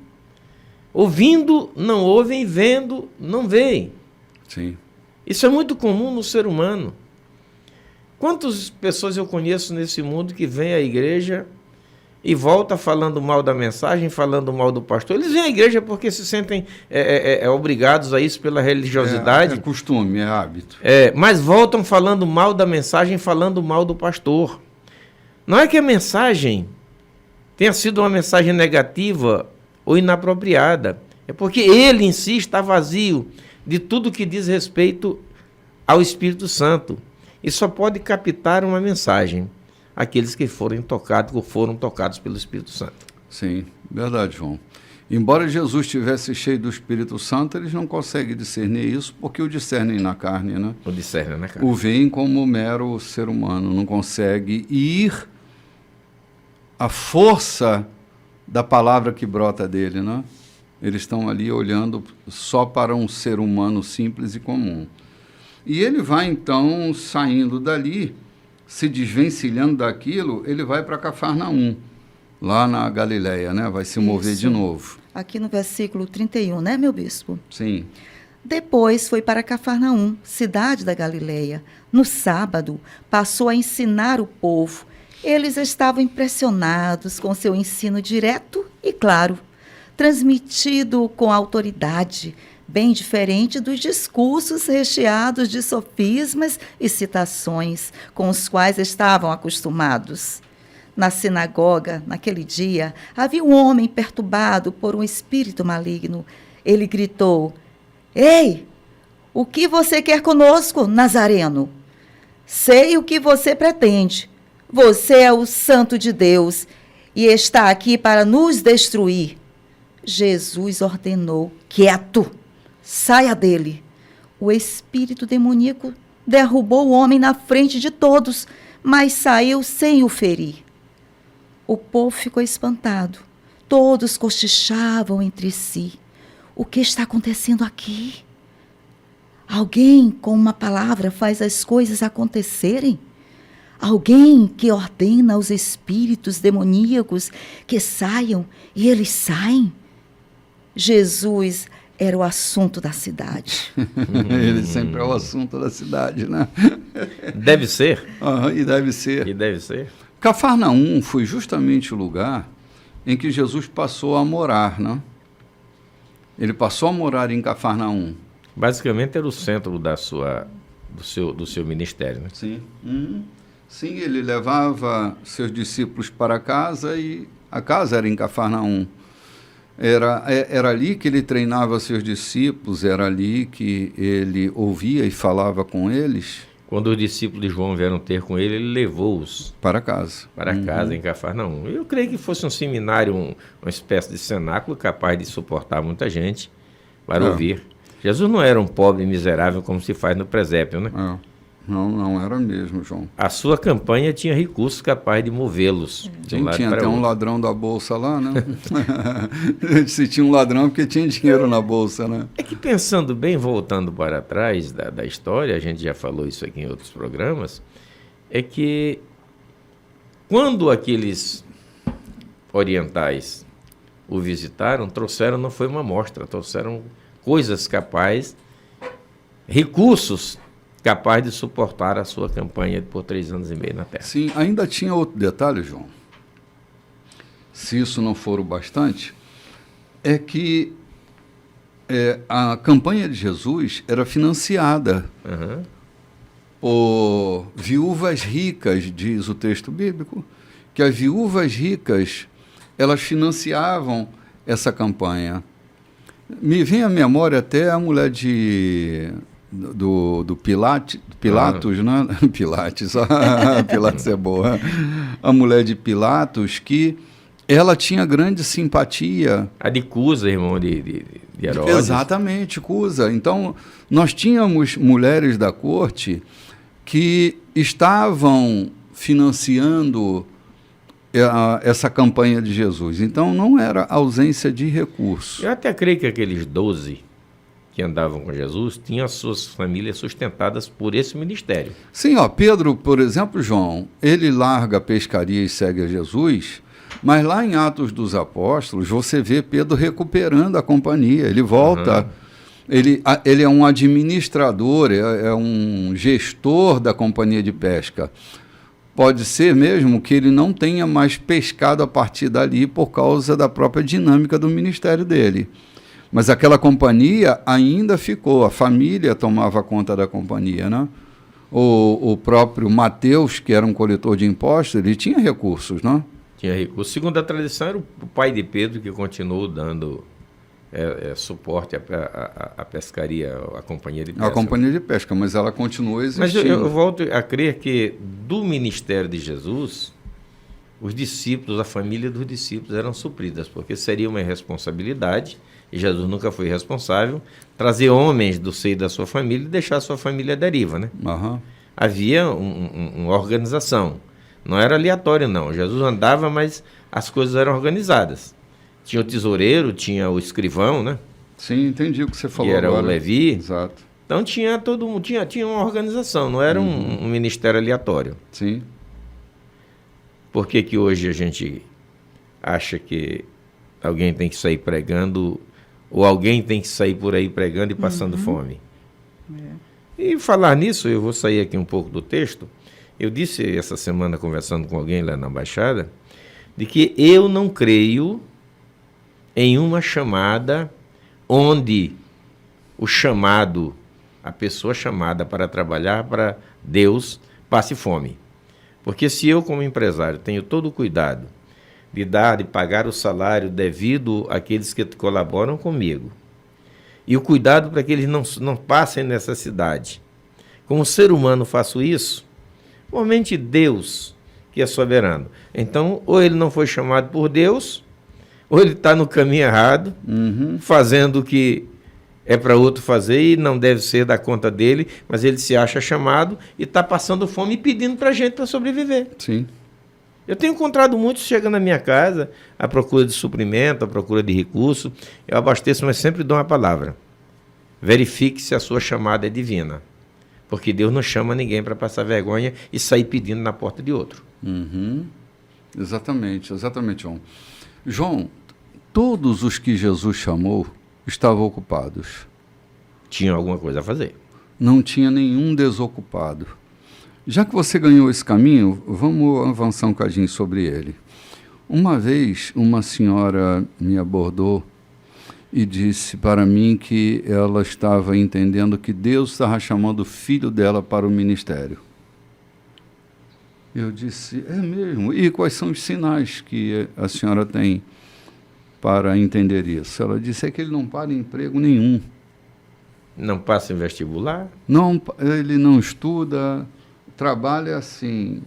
Ouvindo não ouvem, vendo não veem. Sim. Isso é muito comum no ser humano. Quantas pessoas eu conheço nesse mundo que vêm à igreja e volta falando mal da mensagem, falando mal do pastor? Eles vêm à igreja porque se sentem obrigados a isso pela religiosidade. É costume, é hábito. Mas voltam falando mal da mensagem, falando mal do pastor. Não é que a mensagem tenha sido uma mensagem negativa ou inapropriada. É porque ele em si está vazio de tudo que diz respeito ao Espírito Santo. E só pode captar uma mensagem aqueles que foram tocados pelo Espírito Santo. Sim, verdade, João. Embora Jesus estivesse cheio do Espírito Santo, eles não conseguem discernir isso, porque o discernem na carne, né? O discernem na carne. O veem como mero ser humano, não consegue ir à força da palavra que brota dele, né? Eles estão ali olhando só para um ser humano simples e comum. E ele vai, então, saindo dali, se desvencilhando daquilo, ele vai para Cafarnaum, lá na Galileia, né? Vai se mover de novo. Aqui no versículo 31, né, meu bispo? Sim. Depois foi para Cafarnaum, cidade da Galileia. No sábado, passou a ensinar o povo. Eles estavam impressionados com seu ensino direto e claro, transmitido com autoridade, bem diferente dos discursos recheados de sofismas e citações com os quais estavam acostumados. Na sinagoga, naquele dia, havia um homem perturbado por um espírito maligno. Ele gritou: Ei, o que você quer conosco, Nazareno? Sei o que você pretende. Você é o Santo de Deus e está aqui para nos destruir. Jesus ordenou: quieto, saia dele. O espírito demoníaco derrubou o homem na frente de todos, mas saiu sem o ferir. O povo ficou espantado. Todos cochichavam entre si. O que está acontecendo aqui? Alguém com uma palavra faz as coisas acontecerem? Alguém que ordena aos espíritos demoníacos que saiam e eles saem? Jesus era o assunto da cidade. Ele sempre é o assunto da cidade, né? Deve ser. E deve ser. E deve ser. Cafarnaum foi justamente o lugar em que Jesus passou a morar, né? Ele passou a morar em Cafarnaum. Basicamente era o centro do seu ministério, né? Sim. Sim, ele levava seus discípulos para casa e a casa era em Cafarnaum. Era ali que ele treinava seus discípulos, era ali que ele ouvia e falava com eles. Quando os discípulos de João vieram ter com ele, ele levou-os para casa. Para casa, em Cafarnaum. Eu creio que fosse um seminário, uma espécie de cenáculo capaz de suportar muita gente para ouvir. Jesus não era um pobre miserável como se faz no presépio, né? Não era mesmo, João. A sua campanha tinha recursos capazes de movê-los de um lado Tinha para até um outro. ladrão da bolsa lá, né? Se tinha um ladrão, porque tinha dinheiro na bolsa, né? É que pensando bem, voltando para trás da história, a gente já falou isso aqui em outros programas, é que quando aqueles orientais o visitaram, trouxeram, não foi uma amostra, trouxeram coisas capazes, recursos capazes de suportar a sua campanha por 3 anos e meio na Terra. Sim, ainda tinha outro detalhe, João. Se isso não for o bastante, é que a campanha de Jesus era financiada Uhum. por viúvas ricas, diz o texto bíblico, que as viúvas ricas, elas financiavam essa campanha. Me vem à memória até a mulher do Pilatos, né? Pilates, Pilates é boa. A mulher de Pilatos, que ela tinha grande simpatia. A de Cusa, irmão de Herodes. Exatamente, Cusa. Então, nós tínhamos mulheres da corte que estavam financiando essa campanha de Jesus. Então, não era ausência de recursos. Eu até creio que aqueles 12 que andavam com Jesus tinham as suas famílias sustentadas por esse ministério. Sim, ó, Pedro, por exemplo, João, ele larga a pescaria e segue a Jesus, mas lá em Atos dos Apóstolos, você vê Pedro recuperando a companhia, ele volta, ele é um administrador, é um gestor da companhia de pesca. Pode ser mesmo que ele não tenha mais pescado a partir dali por causa da própria dinâmica do ministério dele. Mas aquela companhia ainda ficou, a família tomava conta da companhia, né? O próprio Mateus, que era um coletor de impostos, ele tinha recursos, né? Tinha recursos. Segundo a tradição, era o pai de Pedro que continuou dando suporte à pescaria, à companhia de pesca. A companhia de pesca, mas ela continua existindo. Mas eu volto a crer que do ministério de Jesus, os discípulos, a família dos discípulos eram supridas, porque seria uma irresponsabilidade, e Jesus nunca foi responsável, trazer homens do seio da sua família e deixar a sua família à deriva, né? Uhum. Havia uma organização, não era aleatório não, Jesus andava, mas as coisas eram organizadas. Tinha o tesoureiro, tinha o escrivão, né? Sim, entendi o que você falou que era agora. o Levi. Exato. Então tinha todo mundo, tinha uma organização, não era um ministério aleatório. Sim. Por que hoje a gente acha que alguém tem que sair pregando, ou alguém tem que sair por aí pregando e passando fome? E falar nisso, eu vou sair aqui um pouco do texto. Eu disse essa semana, conversando com alguém lá na Embaixada, de que eu não creio em uma chamada onde o chamado, a pessoa chamada para trabalhar para Deus, passe fome. Porque se eu, como empresário, tenho todo o cuidado de dar e pagar o salário devido àqueles que colaboram comigo, e o cuidado para que eles não passem necessidade, como ser humano faço isso, somente Deus que é soberano. Então, ou ele não foi chamado por Deus, ou ele está no caminho errado, fazendo o que é para outro fazer e não deve ser da conta dele, mas ele se acha chamado e está passando fome e pedindo para a gente para sobreviver. Sim. Eu tenho encontrado muitos chegando na minha casa à procura de suprimento, à procura de recurso. Eu abasteço, mas sempre dou uma palavra. Verifique se a sua chamada é divina. Porque Deus não chama ninguém para passar vergonha e sair pedindo na porta de outro. Exatamente, João. João, todos os que Jesus chamou estavam ocupados. Tinha alguma coisa a fazer. Não tinha nenhum desocupado. Já que você ganhou esse caminho, vamos avançar um bocadinho sobre ele. Uma vez, uma senhora me abordou e disse para mim que ela estava entendendo que Deus estava chamando o filho dela para o ministério. Eu disse, é mesmo? E quais são os sinais que a senhora tem para entender isso? Ela disse, é que ele não para em emprego nenhum. Não passa em vestibular? Não, ele não estuda, trabalha assim.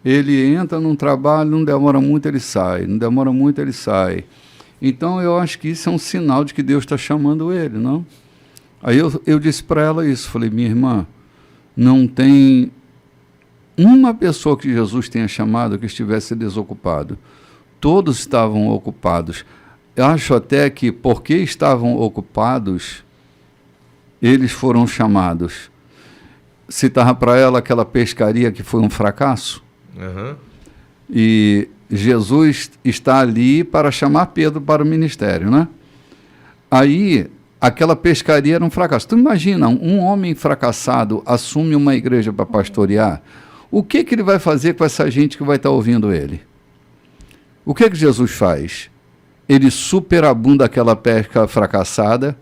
Ele entra num trabalho, não demora muito, ele sai. Não demora muito, ele sai. Então, eu acho que isso é um sinal de que Deus está chamando ele, não? Aí eu disse para ela isso, falei, minha irmã, não tem uma pessoa que Jesus tenha chamado que estivesse desocupado. Todos estavam ocupados. Eu acho até que, porque estavam ocupados, eles foram chamados. Citava para ela aquela pescaria que foi um fracasso. Uhum. E Jesus está ali para chamar Pedro para o ministério, né? Aí, aquela pescaria era um fracasso. Tu imagina, um homem fracassado assume uma igreja para pastorear, o que ele vai fazer com essa gente que vai estar ouvindo ele? O que Jesus faz? Ele superabunda aquela pesca fracassada,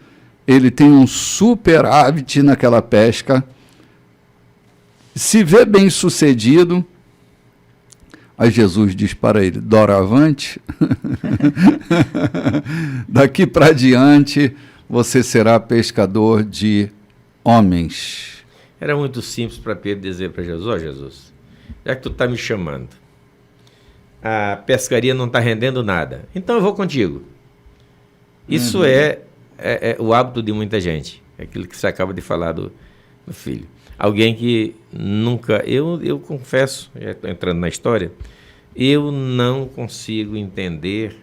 ele tem um superávit naquela pesca, se vê bem sucedido. Aí Jesus diz para ele: doravante, daqui para diante você será pescador de homens. Era muito simples para Pedro dizer para Jesus: ó Jesus, já que tu está me chamando, a pescaria não está rendendo nada, então eu vou contigo. Isso é o hábito de muita gente, é aquilo que você acaba de falar do filho. Alguém que nunca, eu confesso, já estou entrando na história, eu não consigo entender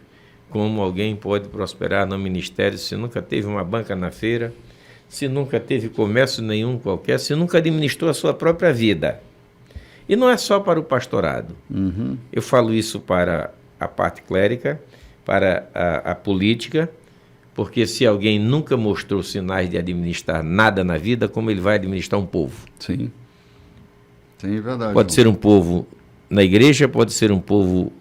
como alguém pode prosperar no ministério se nunca teve uma banca na feira, se nunca teve comércio nenhum qualquer, se nunca administrou a sua própria vida. E não é só para o pastorado. Uhum. Eu falo isso para a parte clérica, para a política, porque se alguém nunca mostrou sinais de administrar nada na vida, como ele vai administrar um povo? Sim. Sim, é verdade. Pode ser um povo na igreja, pode ser um povo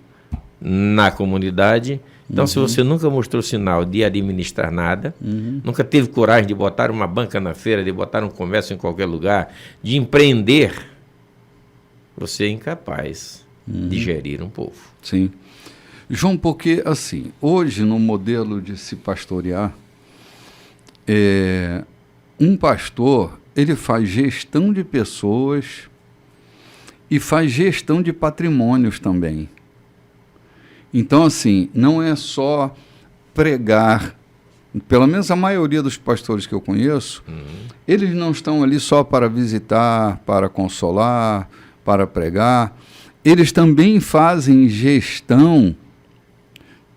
na comunidade. Então, se você nunca mostrou sinal de administrar nada, nunca teve coragem de botar uma banca na feira, de botar um comércio em qualquer lugar, de empreender, você é incapaz de gerir um povo. Sim. João, porque assim, hoje no modelo de se pastorear, um pastor, ele faz gestão de pessoas e faz gestão de patrimônios também. Então, assim, não é só pregar, pelo menos a maioria dos pastores que eu conheço, eles não estão ali só para visitar, para consolar, para pregar, eles também fazem gestão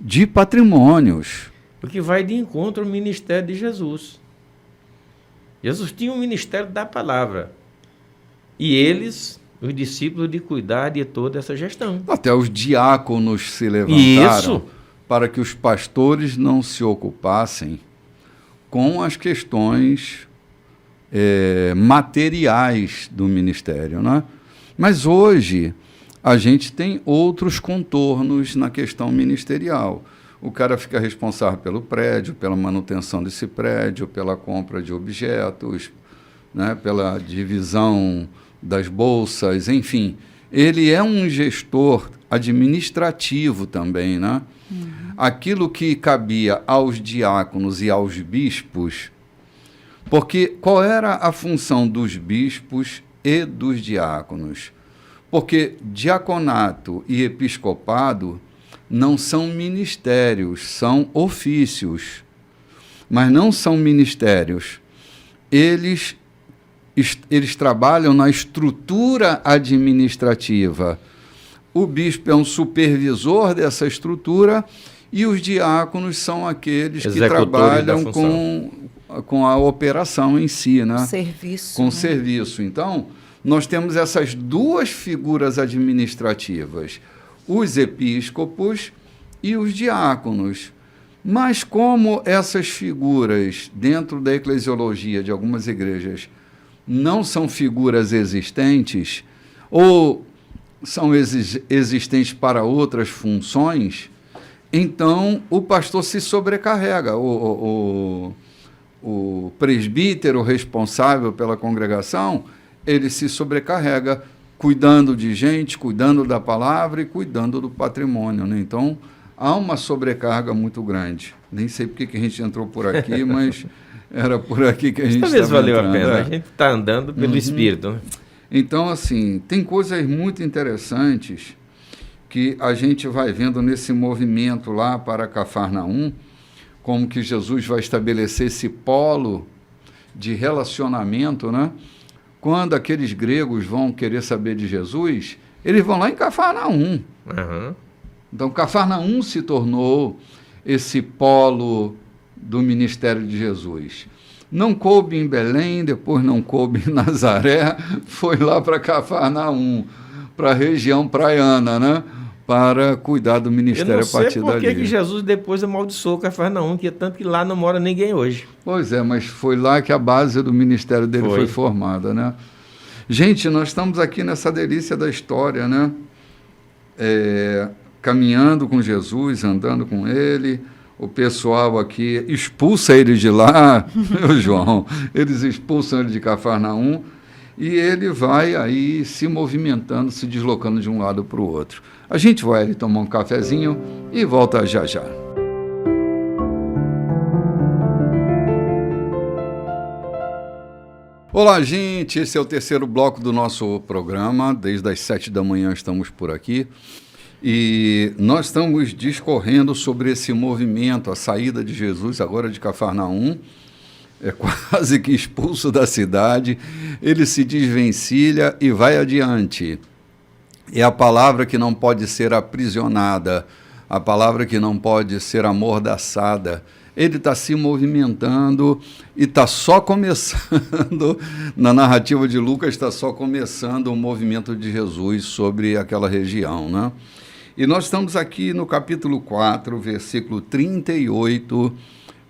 de patrimônios. O que vai de encontro ao ministério de Jesus. Jesus tinha um ministério da palavra. E eles, os discípulos, de cuidar de toda essa gestão. Até os diáconos se levantaram Isso. para que os pastores não se ocupassem com as questões materiais do ministério, né? Mas hoje a gente tem outros contornos na questão ministerial. O cara fica responsável pelo prédio, pela manutenção desse prédio, pela compra de objetos, né, pela divisão das bolsas, enfim. Ele é um gestor administrativo também, né? Aquilo que cabia aos diáconos e aos bispos, porque qual era a função dos bispos e dos diáconos? Porque diaconato e episcopado não são ministérios, são ofícios, mas não são ministérios. Eles trabalham na estrutura administrativa. O bispo é um supervisor dessa estrutura e os diáconos são aqueles que trabalham com a operação em si, né? Serviço. Com né? serviço. Então, nós temos essas duas figuras administrativas, os episcopos e os diáconos. Mas como essas figuras, dentro da eclesiologia de algumas igrejas, não são figuras existentes, ou são existentes para outras funções, então o pastor se sobrecarrega. O presbítero responsável pela congregação, ele se sobrecarrega cuidando de gente, cuidando da palavra e cuidando do patrimônio, né? Então, há uma sobrecarga muito grande. Nem sei porque que a gente entrou por aqui, mas era por aqui que a gente estava entrando. Talvez valeu a pena. A gente está andando pelo Espírito, né? Então, assim, tem coisas muito interessantes que a gente vai vendo nesse movimento lá para Cafarnaum, como que Jesus vai estabelecer esse polo de relacionamento, né, quando aqueles gregos vão querer saber de Jesus, eles vão lá em Cafarnaum. Uhum. Então, Cafarnaum se tornou esse polo do ministério de Jesus. Não coube em Belém, depois não coube em Nazaré, foi lá para Cafarnaum, para a região praiana, né? Para cuidar do ministério a partir dali. Eu não sei por que Jesus depois amaldiçoou Cafarnaum, que é tanto que lá não mora ninguém hoje. Pois é, mas foi lá que a base do ministério dele foi formada, né? Gente, nós estamos aqui nessa delícia da história, né? Caminhando com Jesus, andando com ele. O pessoal aqui expulsa ele de lá, João. Eles expulsam ele de Cafarnaum e ele vai aí se movimentando, se deslocando de um lado para o outro. A gente vai ali tomar um cafezinho e volta já já. Olá, gente. Esse é o terceiro bloco do nosso programa. Desde as 7 da manhã estamos por aqui. E nós estamos discorrendo sobre esse movimento, a saída de Jesus agora de Cafarnaum, quase que expulso da cidade, ele se desvencilha e vai adiante. É a palavra que não pode ser aprisionada, a palavra que não pode ser amordaçada. Ele está se movimentando e está só começando, na narrativa de Lucas, está só começando o movimento de Jesus sobre aquela região, né? E nós estamos aqui no capítulo 4, versículo 38,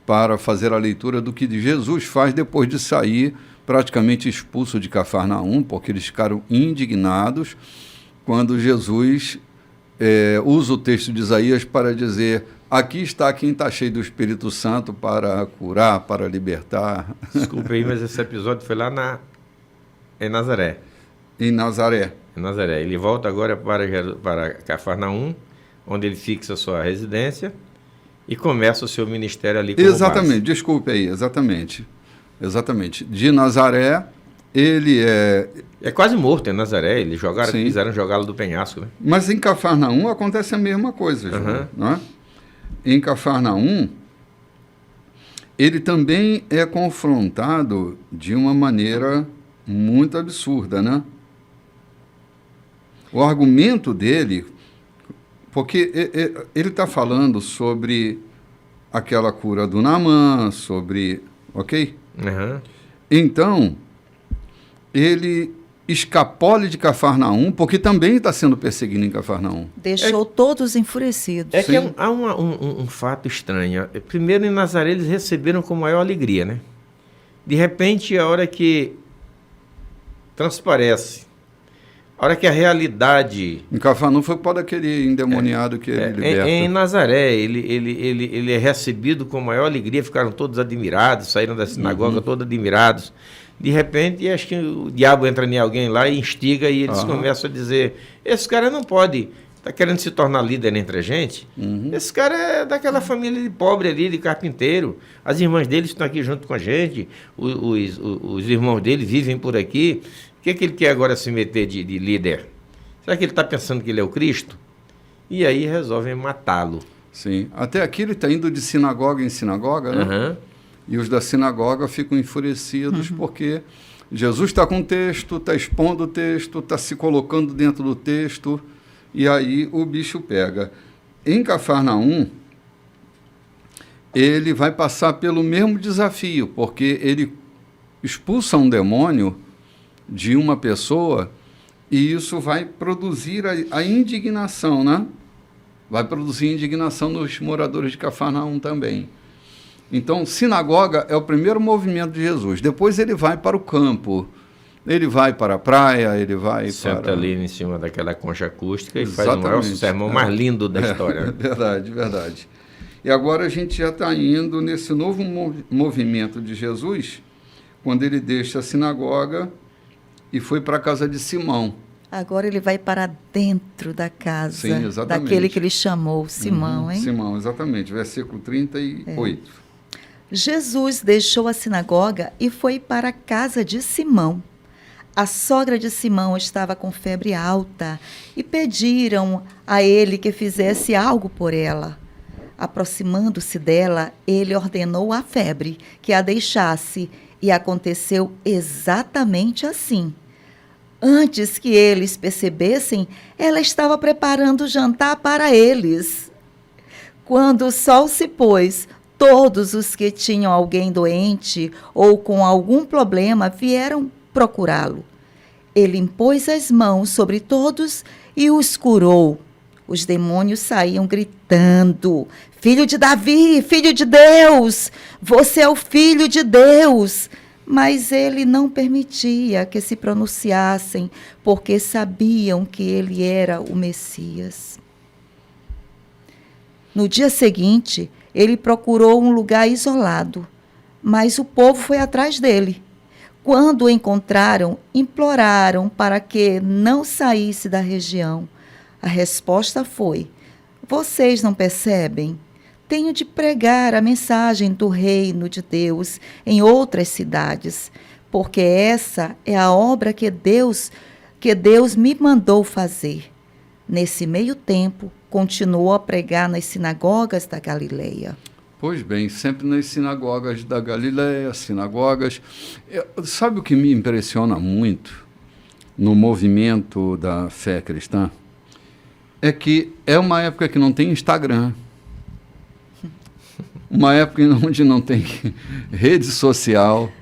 para fazer a leitura do que Jesus faz depois de sair praticamente expulso de Cafarnaum, porque eles ficaram indignados quando Jesus usa o texto de Isaías para dizer: aqui está quem está cheio do Espírito Santo para curar, para libertar. Desculpa aí, mas esse episódio foi lá em Nazaré. Em Nazaré. Em Nazaré. Ele volta agora para Cafarnaum, onde ele fixa sua residência e começa o seu ministério ali como Exatamente, base. Desculpe aí, exatamente. De Nazaré, ele é quase morto em Nazaré, eles quiseram jogá-lo do penhasco, né? Mas em Cafarnaum acontece a mesma coisa, João, não é? Em Cafarnaum, ele também é confrontado de uma maneira muito absurda, né? O argumento dele, porque ele está falando sobre aquela cura do Naamã, ok? Uhum. Então, ele escapole de Cafarnaum, porque também está sendo perseguido em Cafarnaum. Deixou todos enfurecidos. É que há um fato estranho. Primeiro, em Nazaré, eles receberam com maior alegria, né? De repente, a hora que transparece, a hora que a realidade... Em Cafarnaum foi por aquele endemoniado que ele liberta. Em Nazaré, ele é recebido com maior alegria, ficaram todos admirados, saíram da sinagoga todos admirados. De repente, acho que o diabo entra em alguém lá e instiga, e eles começam a dizer: esse cara não pode, está querendo se tornar líder entre a gente. Esse cara é daquela família de pobre ali, de carpinteiro. As irmãs dele estão aqui junto com a gente, os irmãos dele vivem por aqui. O que ele quer agora se meter de líder? Será que ele está pensando que ele é o Cristo? E aí resolvem matá-lo. Sim, até aqui ele está indo de sinagoga em sinagoga, né? E os da sinagoga ficam enfurecidos porque Jesus está com o texto, está expondo o texto, está se colocando dentro do texto, e aí o bicho pega. Em Cafarnaum, ele vai passar pelo mesmo desafio, porque ele expulsa um demônio de uma pessoa e isso vai produzir a indignação, né? Vai produzir indignação nos moradores de Cafarnaum também. Então, sinagoga é o primeiro movimento de Jesus. Depois ele vai para o campo, ele vai para a praia, ele vai Senta ali em cima daquela concha acústica e faz o maior sermão mais lindo da história. Verdade. E agora a gente já está indo nesse novo movimento de Jesus, quando ele deixa a sinagoga e foi para a casa de Simão. Agora ele vai para dentro da casa. Sim, exatamente. Daquele que ele chamou Simão, hein? Simão, exatamente. Versículo 38. Jesus deixou a sinagoga e foi para a casa de Simão. A sogra de Simão estava com febre alta e pediram a ele que fizesse algo por ela. Aproximando-se dela, ele ordenou à febre que a deixasse E aconteceu exatamente assim. Antes que eles percebessem, ela estava preparando o jantar para eles. Quando o sol se pôs, todos os que tinham alguém doente ou com algum problema vieram procurá-lo. Ele impôs as mãos sobre todos e os curou. Os demônios saíam gritando: Filho de Davi, Filho de Deus, você é o Filho de Deus. Mas ele não permitia que se pronunciassem, porque sabiam que ele era o Messias. No dia seguinte, ele procurou um lugar isolado, mas o povo foi atrás dele. Quando o encontraram, imploraram para que não saísse da região. A resposta foi: vocês não percebem? Tenho de pregar a mensagem do reino de Deus em outras cidades, porque essa é a obra que Deus me mandou fazer. Nesse meio tempo, continuou a pregar nas sinagogas da Galileia. Pois bem, sempre nas sinagogas da Galileia, Sabe o que me impressiona muito no movimento da fé cristã? É que é uma época que não tem Instagram. Uma época onde não tem rede social.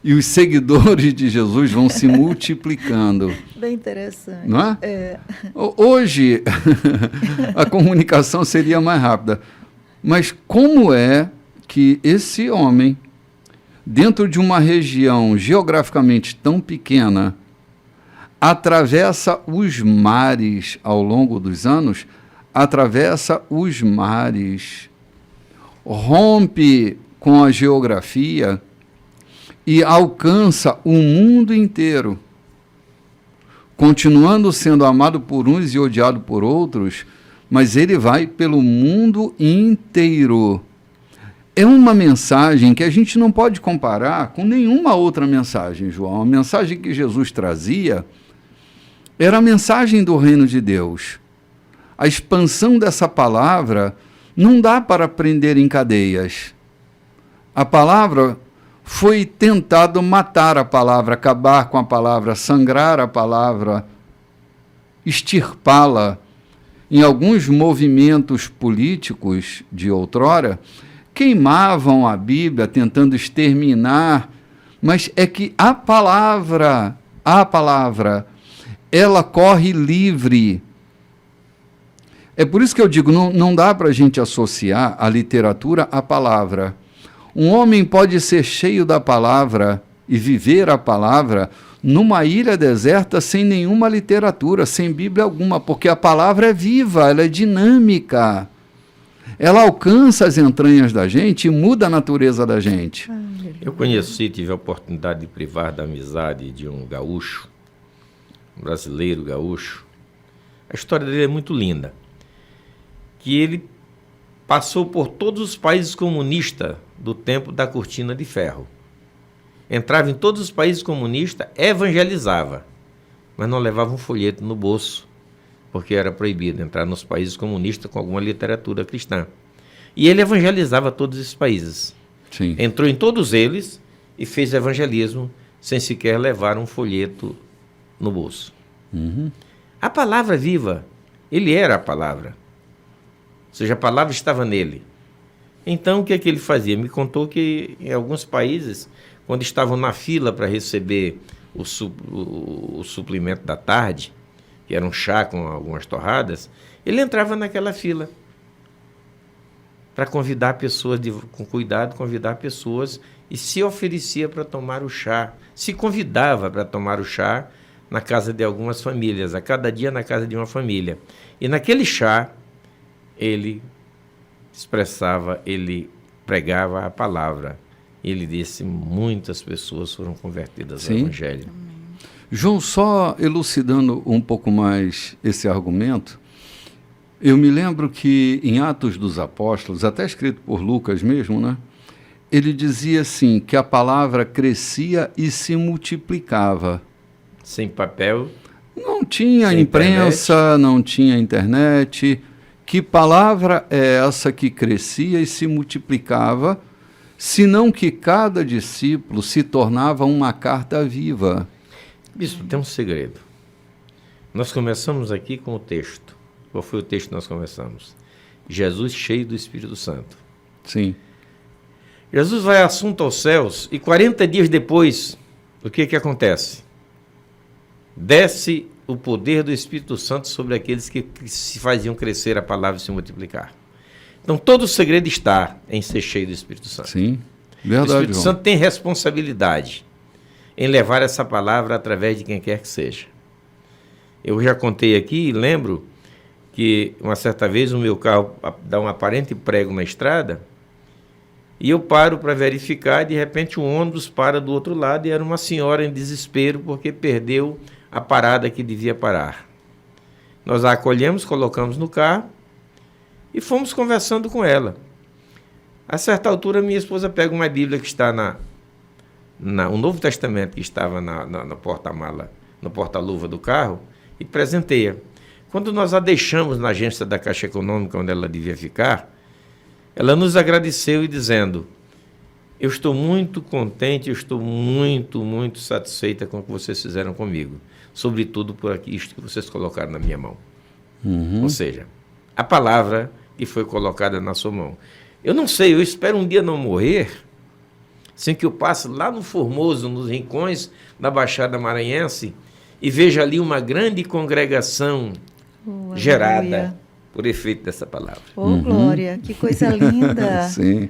E os seguidores de Jesus vão se multiplicando. Bem interessante. Não é? Hoje, a comunicação seria mais rápida. Mas como é que esse homem, dentro de uma região geograficamente tão pequena, atravessa os mares ao longo dos anos, atravessa os mares, rompe com a geografia e alcança o mundo inteiro, continuando sendo amado por uns e odiado por outros, mas ele vai pelo mundo inteiro. É uma mensagem que a gente não pode comparar com nenhuma outra mensagem, João. A mensagem que Jesus trazia era a mensagem do reino de Deus. A expansão dessa palavra não dá para prender em cadeias. A palavra foi tentado matar a palavra, acabar com a palavra, sangrar a palavra, extirpá-la. Em alguns movimentos políticos de outrora, queimavam a Bíblia tentando exterminar, mas é que a palavra, ela corre livre. É por isso que eu digo, não dá para a gente associar a literatura à palavra. Um homem pode ser cheio da palavra e viver a palavra numa ilha deserta sem nenhuma literatura, sem Bíblia alguma, porque a palavra é viva, ela é dinâmica. Ela alcança as entranhas da gente e muda a natureza da gente. Eu conheci, tive a oportunidade de privar da amizade de um gaúcho, um brasileiro gaúcho. A história dele é muito linda. Que ele passou por todos os países comunistas do tempo da cortina de ferro. Entrava em todos os países comunistas, evangelizava, mas não levava um folheto no bolso, porque era proibido entrar nos países comunistas com alguma literatura cristã. E ele evangelizava todos esses países. Sim. Entrou em todos eles e fez evangelismo sem sequer levar um folheto no bolso. Uhum. A palavra viva, ele era a palavra. Ou seja, a palavra estava nele. Então, o que é que ele fazia? Me contou que em alguns países, quando estavam na fila para receber o suplemento da tarde, que era um chá com algumas torradas, ele entrava naquela fila para convidar pessoas, com cuidado, convidar pessoas, e se oferecia para tomar o chá, se convidava para tomar o chá na casa de algumas famílias, a cada dia na casa de uma família. E naquele chá, ele expressava, ele pregava a palavra. Ele disse, muitas pessoas foram convertidas ao Evangelho. João, só elucidando um pouco mais esse argumento, eu me lembro que em Atos dos Apóstolos, até escrito por Lucas mesmo, né? Ele dizia assim, que a palavra crescia e se multiplicava. Sem papel. Não tinha sem imprensa, internet. Não tinha internet. Que palavra é essa que crescia e se multiplicava senão que cada discípulo se tornava uma carta viva. Bispo, tem um segredo. Nós começamos aqui com o texto. Qual foi o texto que nós começamos? Jesus cheio do Espírito Santo. Sim. Jesus vai assunto aos céus e 40 dias depois, o que acontece? Desce o poder do Espírito Santo sobre aqueles que se faziam crescer a palavra e se multiplicar. Então, todo o segredo está em ser cheio do Espírito Santo. Sim, O verdade, Espírito João. Santo tem responsabilidade em levar essa palavra através de quem quer que seja. Eu já contei aqui e lembro que uma certa vez o meu carro dá um aparente prego na estrada e eu paro para verificar e de repente um ônibus para do outro lado e era uma senhora em desespero porque perdeu a parada que devia parar. Nós a acolhemos, colocamos no carro e fomos conversando com ela. A certa altura minha esposa pega uma Bíblia que está o Novo Testamento que estava na porta-mala, no porta-luva do carro e presenteia. Quando nós a deixamos na agência da Caixa Econômica, onde ela devia ficar, ela nos agradeceu e dizendo: eu estou muito contente, eu estou muito, muito satisfeita com o que vocês fizeram comigo, sobretudo por isto que vocês colocaram na minha mão. Ou seja, a palavra que foi colocada na sua mão. Eu não sei, eu espero um dia não morrer, sem que eu passe lá no Formoso, nos rincões da Baixada Maranhense, e veja ali uma grande congregação gerada aleluia. por efeito dessa palavra. Glória, que coisa linda. Sim.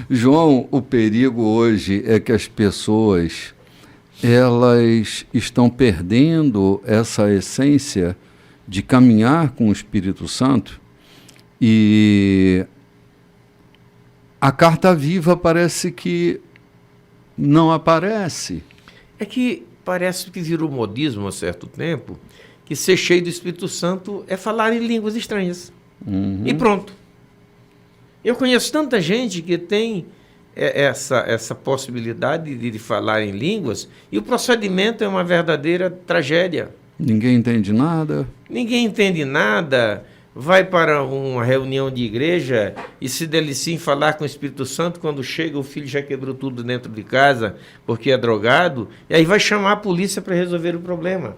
João, o perigo hoje é que as pessoas, elas estão perdendo essa essência de caminhar com o Espírito Santo e a carta viva parece que não aparece. É que parece que virou modismo há certo tempo que ser cheio do Espírito Santo é falar em línguas estranhas. E pronto. Eu conheço tanta gente que tem essa possibilidade de falar em línguas e o procedimento é uma verdadeira tragédia. Ninguém entende nada. Ninguém entende nada, vai para uma reunião de igreja e se delicia em falar com o Espírito Santo, quando chega o filho já quebrou tudo dentro de casa porque é drogado, e aí vai chamar a polícia para resolver o problema.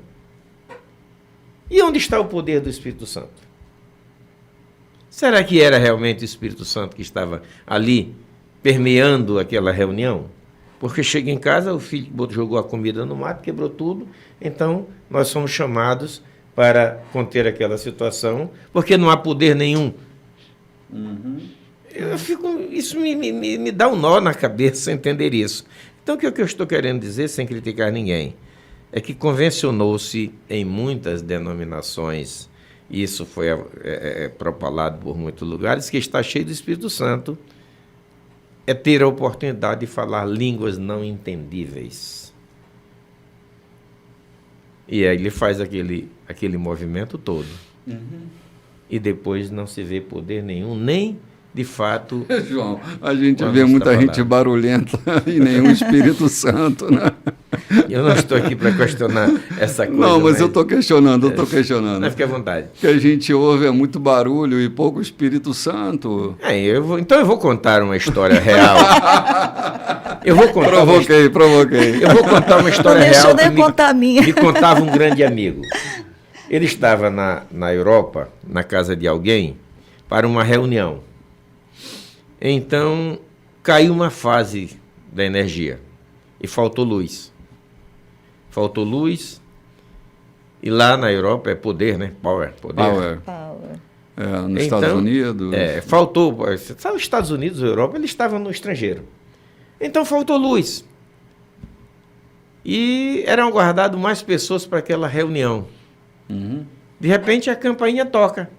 E onde está o poder do Espírito Santo? Será que era realmente o Espírito Santo que estava ali permeando aquela reunião? Porque chega em casa, o filho jogou a comida no mato, quebrou tudo, então nós somos chamados para conter aquela situação, porque não há poder nenhum. Isso me dá um nó na cabeça entender isso. Então, o que eu estou querendo dizer, sem criticar ninguém, é que convencionou-se em muitas denominações, e isso foi propalado por muitos lugares, que estar cheio do Espírito Santo é ter a oportunidade de falar línguas não entendíveis. E aí ele faz aquele movimento todo. E depois não se vê poder nenhum, nem de fato... João, a gente quando vê está muita gente falando. barulhenta e nenhum Espírito Santo, né? Eu não estou aqui para questionar essa coisa. Não, mas eu estou questionando, Mas fique à vontade. O que a gente ouve é muito barulho e pouco Espírito Santo. Então eu vou contar uma história real. Eu vou contar Provoquei. Eu vou contar uma história Não deixou real nem que contar a minha. me contava um grande amigo. Ele estava na Europa, na casa de alguém, para uma reunião. Então, caiu uma fase da energia e faltou luz. E lá na Europa é poder, né? Poder. Power. Nos Estados Unidos. Faltou. Sabe, os Estados Unidos e a Europa, eles estavam no estrangeiro. Então faltou luz. E eram guardadas mais pessoas para aquela reunião. De repente a campainha toca.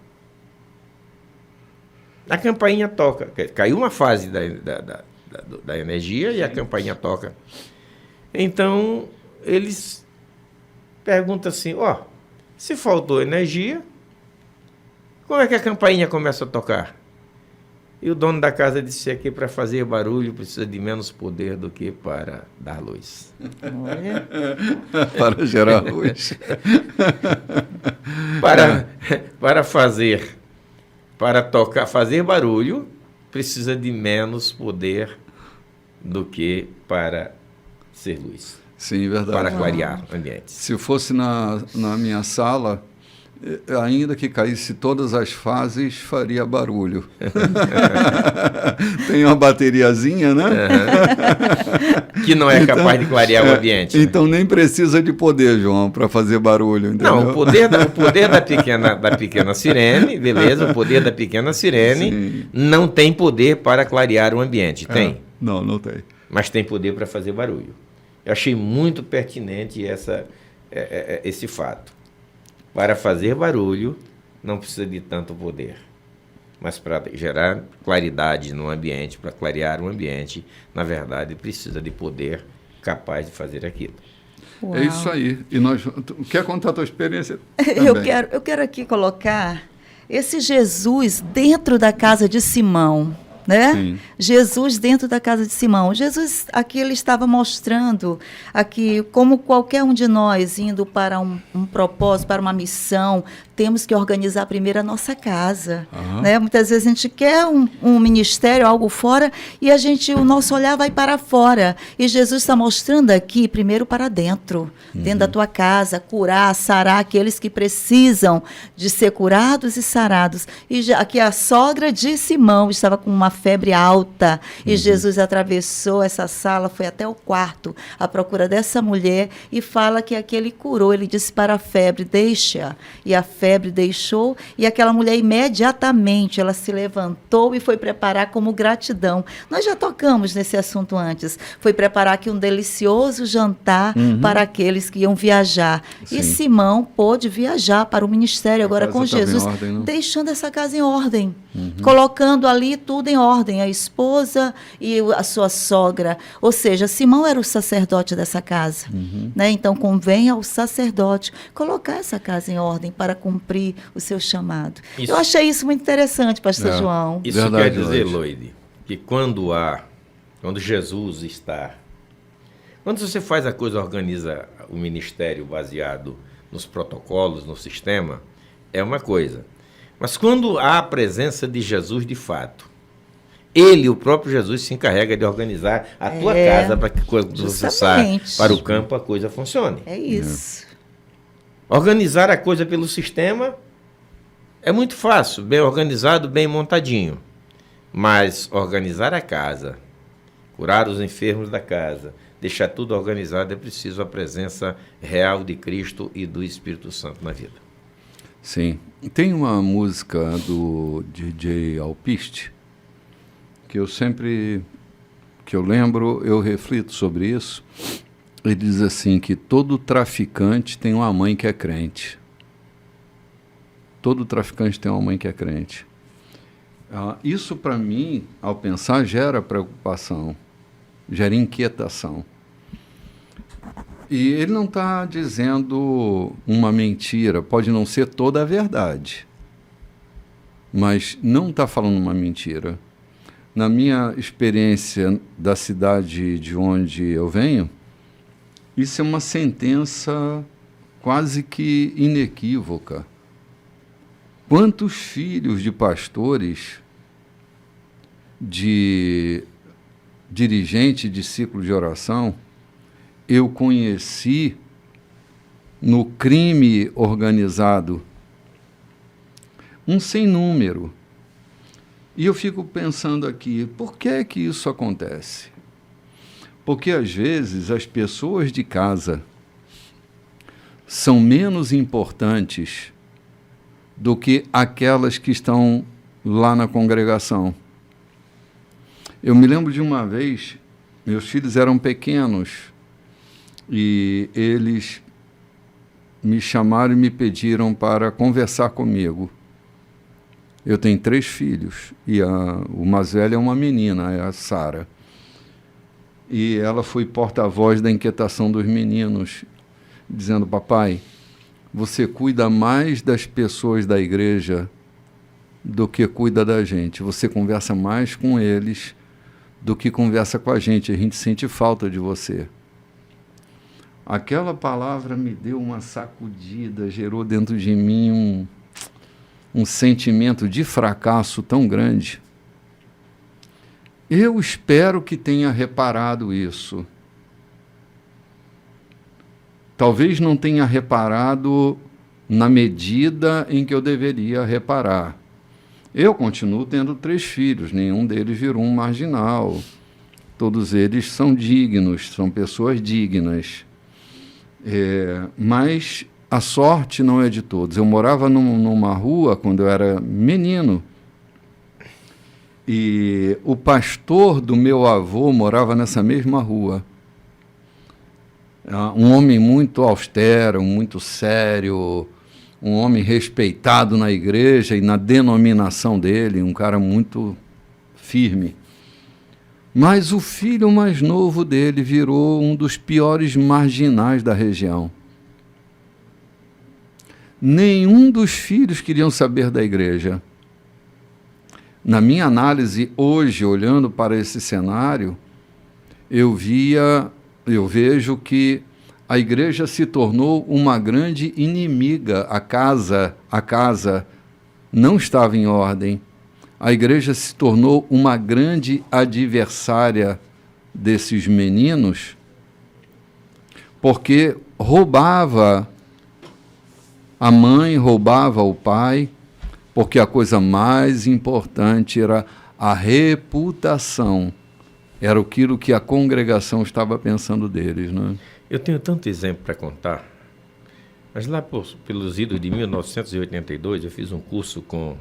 Caiu uma fase da energia e a campainha toca. Então, eles perguntam assim, se faltou energia, como é que a campainha começa a tocar? E o dono da casa disse que para fazer barulho precisa de menos poder do que para dar luz. Olha. Para gerar luz. Para fazer barulho, precisa de menos poder do que para ser luz, Sim, verdade. para clarear ambientes. Se fosse na minha sala, ainda que caísse todas as fases, faria barulho. Tem uma bateriazinha, né? Que não é capaz de clarear o ambiente. Então nem precisa de poder, João, para fazer barulho, entendeu? Não, o poder da pequena sirene, beleza? O poder da pequena sirene Sim. não tem poder para clarear o ambiente. Tem. Não, não tem. Mas tem poder para fazer barulho. Eu achei muito pertinente esse fato. Para fazer barulho, não precisa de tanto poder. Mas para gerar claridade no ambiente, para clarear o ambiente, na verdade, precisa de poder capaz de fazer aquilo. Uau. É isso aí. E quer contar a tua experiência? Eu quero aqui colocar esse Jesus dentro da casa de Simão, né? Sim. Jesus dentro da casa de Simão. Jesus, aqui ele estava mostrando aqui como qualquer um de nós indo para um propósito, para uma missão, temos que organizar primeiro a nossa casa, né? Muitas vezes a gente quer um ministério, algo fora, e o nosso olhar vai para fora. E Jesus está mostrando aqui, primeiro para dentro, dentro da tua casa, curar, sarar aqueles que precisam de ser curados e sarados. E aqui a sogra de Simão estava com uma febre alta, e Jesus atravessou essa sala, foi até o quarto à procura dessa mulher, e fala que aquele curou. Ele disse para a febre, deixa. E a febre deixou, e aquela mulher imediatamente, ela se levantou e foi preparar como gratidão. Nós já tocamos nesse assunto antes. Foi preparar aqui um delicioso jantar para aqueles que iam viajar. Sim. E Simão pôde viajar para o ministério agora com casa estava Jesus, em ordem, não? deixando essa casa em ordem, colocando ali tudo em ordem, a esposa e a sua sogra. Ou seja, Simão era o sacerdote dessa casa, né? Então convém ao sacerdote colocar essa casa em ordem para cumprir o seu chamado. Isso. Eu achei isso muito interessante, pastor João. Isso Verdade, quer dizer, Loide. Loide, que quando Jesus está... Quando você faz a coisa, organiza o ministério baseado nos protocolos, no sistema, é uma coisa. Mas quando há a presença de Jesus de fato, ele, o próprio Jesus, se encarrega de organizar a tua casa para que quando você sai justamente. para o campo a coisa funcione. É isso. Organizar a coisa pelo sistema é muito fácil, bem organizado, bem montadinho. Mas organizar a casa, curar os enfermos da casa, deixar tudo organizado, é preciso a presença real de Cristo e do Espírito Santo na vida. Sim. Tem uma música do DJ Alpiste que eu lembro, eu reflito sobre isso. Ele diz assim que todo traficante tem uma mãe que é crente. Todo traficante tem uma mãe que é crente. Isso, para mim, ao pensar, gera preocupação, gera inquietação. E ele não está dizendo uma mentira, pode não ser toda a verdade, mas não está falando uma mentira. Na minha experiência da cidade de onde eu venho, isso é uma sentença quase que inequívoca. Quantos filhos de pastores, de dirigente de ciclo de oração, eu conheci no crime organizado? Um sem número. E eu fico pensando aqui, por que é que isso acontece? Porque, às vezes, as pessoas de casa são menos importantes do que aquelas que estão lá na congregação. Eu me lembro de uma vez, meus filhos eram pequenos, e eles me chamaram e me pediram para conversar comigo. Eu tenho 3 filhos, e o mais velho é uma menina, é a Sara. E ela foi porta-voz da inquietação dos meninos, dizendo: papai, você cuida mais das pessoas da igreja do que cuida da gente. Você conversa mais com eles do que conversa com a gente sente falta de você. Aquela palavra me deu uma sacudida, gerou dentro de mim um sentimento de fracasso tão grande. Eu espero que tenha reparado isso. Talvez não tenha reparado na medida em que eu deveria reparar. Eu continuo tendo 3 filhos, nenhum deles virou um marginal. Todos eles são dignos, são pessoas dignas. Mas a sorte não é de todos. Eu morava numa rua quando eu era menino, e o pastor do meu avô morava nessa mesma rua. Um homem muito austero, muito sério, um homem respeitado na igreja e na denominação dele, um cara muito firme. Mas o filho mais novo dele virou um dos piores marginais da região. Nenhum dos filhos queriam saber da igreja. Na minha análise, hoje, olhando para esse cenário, eu vejo que a igreja se tornou uma grande inimiga. A casa não estava em ordem. A igreja se tornou uma grande adversária desses meninos, porque roubava a mãe, roubava o pai, porque a coisa mais importante era a reputação. Era aquilo que a congregação estava pensando deles, né? Eu tenho tanto exemplo para contar, mas lá pelos idos de 1982, eu fiz um curso com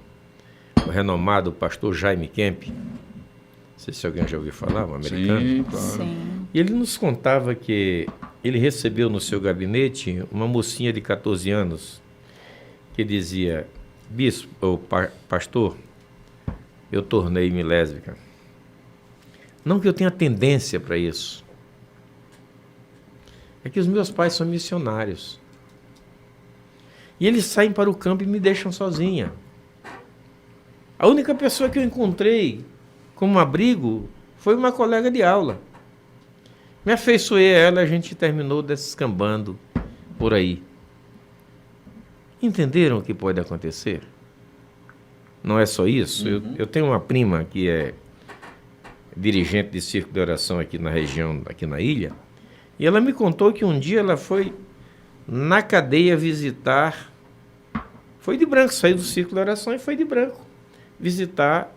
o renomado pastor Jaime Kemp. Não sei se alguém já ouviu falar, um americano. Sim, claro. Sim. E ele nos contava que ele recebeu no seu gabinete uma mocinha de 14 anos que dizia: bispo, ou pastor, eu tornei-me lésbica. Não que eu tenha tendência para isso. É que os meus pais são missionários. E eles saem para o campo e me deixam sozinha. A única pessoa que eu encontrei como abrigo foi uma colega de aula. Me afeiçoei a ela e a gente terminou descambando por aí. Entenderam o que pode acontecer? Não é só isso. Eu tenho uma prima que é dirigente de círculo de oração aqui na região, aqui na ilha, e ela me contou que um dia ela foi na cadeia visitar, foi de branco, saiu do círculo de oração e foi de branco visitar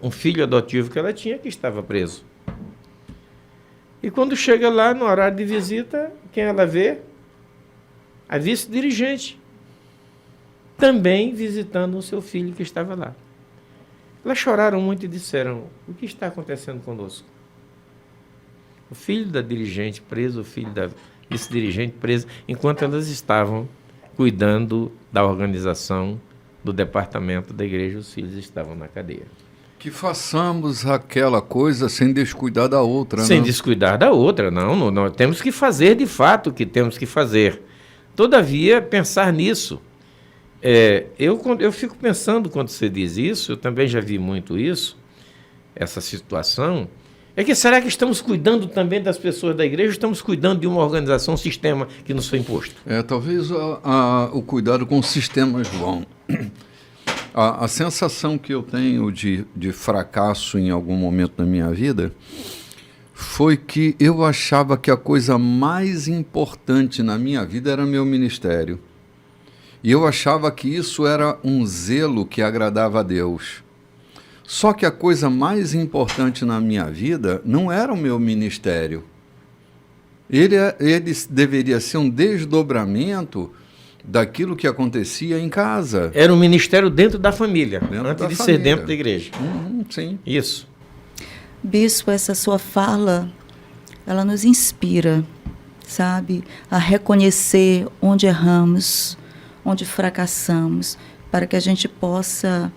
um filho adotivo que ela tinha, que estava preso. E quando chega lá, no horário de visita, quem ela vê? A vice-dirigente, também visitando o seu filho que estava lá. Elas choraram muito e disseram: o que está acontecendo conosco? O filho da dirigente preso, o filho da vice-dirigente preso, enquanto elas estavam cuidando da organização do departamento da igreja, os filhos estavam na cadeia. Que façamos aquela coisa sem descuidar da outra, Sem né? descuidar da outra, não. Temos que fazer de fato o que temos que fazer. Todavia, pensar nisso. Eu fico pensando, quando você diz isso, eu também já vi muito isso, essa situação, será que estamos cuidando também das pessoas da igreja, ou estamos cuidando de uma organização, um sistema que nos foi imposto? Talvez o cuidado com o sistema, João. A sensação que eu tenho de fracasso em algum momento na minha vida foi que eu achava que a coisa mais importante na minha vida era meu ministério. E eu achava que isso era um zelo que agradava a Deus. Só que a coisa mais importante na minha vida não era o meu ministério. Ele deveria ser um desdobramento daquilo que acontecia em casa. Era um ministério dentro da família, Dentro antes da de família. ser dentro da igreja. Sim. Isso. Bispo, essa sua fala, ela nos inspira, sabe, a reconhecer onde erramos, onde fracassamos, para que a gente possa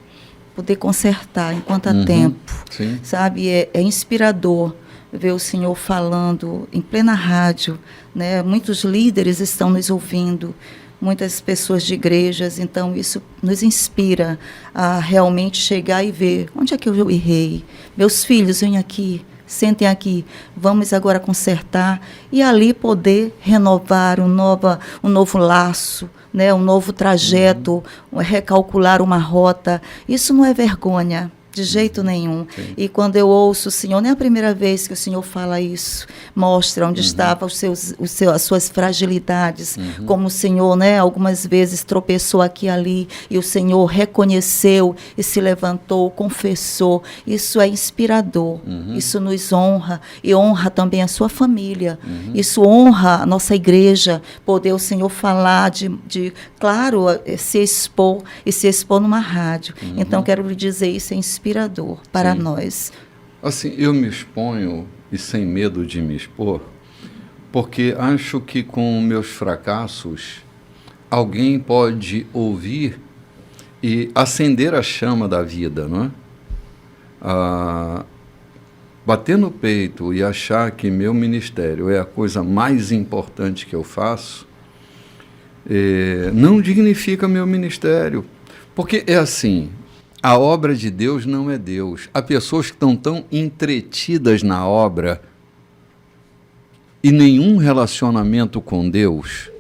poder consertar enquanto há tempo. Sim. Sabe, é inspirador ver o senhor falando em plena rádio, né? Muitos líderes estão nos ouvindo, muitas pessoas de igrejas, então isso nos inspira a realmente chegar e ver onde é que eu errei. Meus filhos, venham aqui, sentem aqui, vamos agora consertar e ali poder renovar um novo laço, né, um novo trajeto, recalcular uma rota. Isso não é vergonha De jeito nenhum. Sim. E quando eu ouço o Senhor, nem é a primeira vez que o Senhor fala isso, mostra onde estavam as suas fragilidades, como o Senhor, né, algumas vezes tropeçou aqui e ali, e o Senhor reconheceu e se levantou, confessou. Isso é inspirador, isso nos honra, e honra também a sua família, isso honra a nossa igreja, poder o Senhor falar claro, se expor, e se expor numa rádio. Então, quero lhe dizer, isso é inspirador para nós. Assim, eu me exponho, e sem medo de me expor, porque acho que com meus fracassos, alguém pode ouvir e acender a chama da vida, não é? Bater no peito e achar que meu ministério é a coisa mais importante que eu faço, não dignifica meu ministério. Porque é assim, a obra de Deus não é Deus. Há pessoas que estão tão entretidas na obra e nenhum relacionamento com Deus.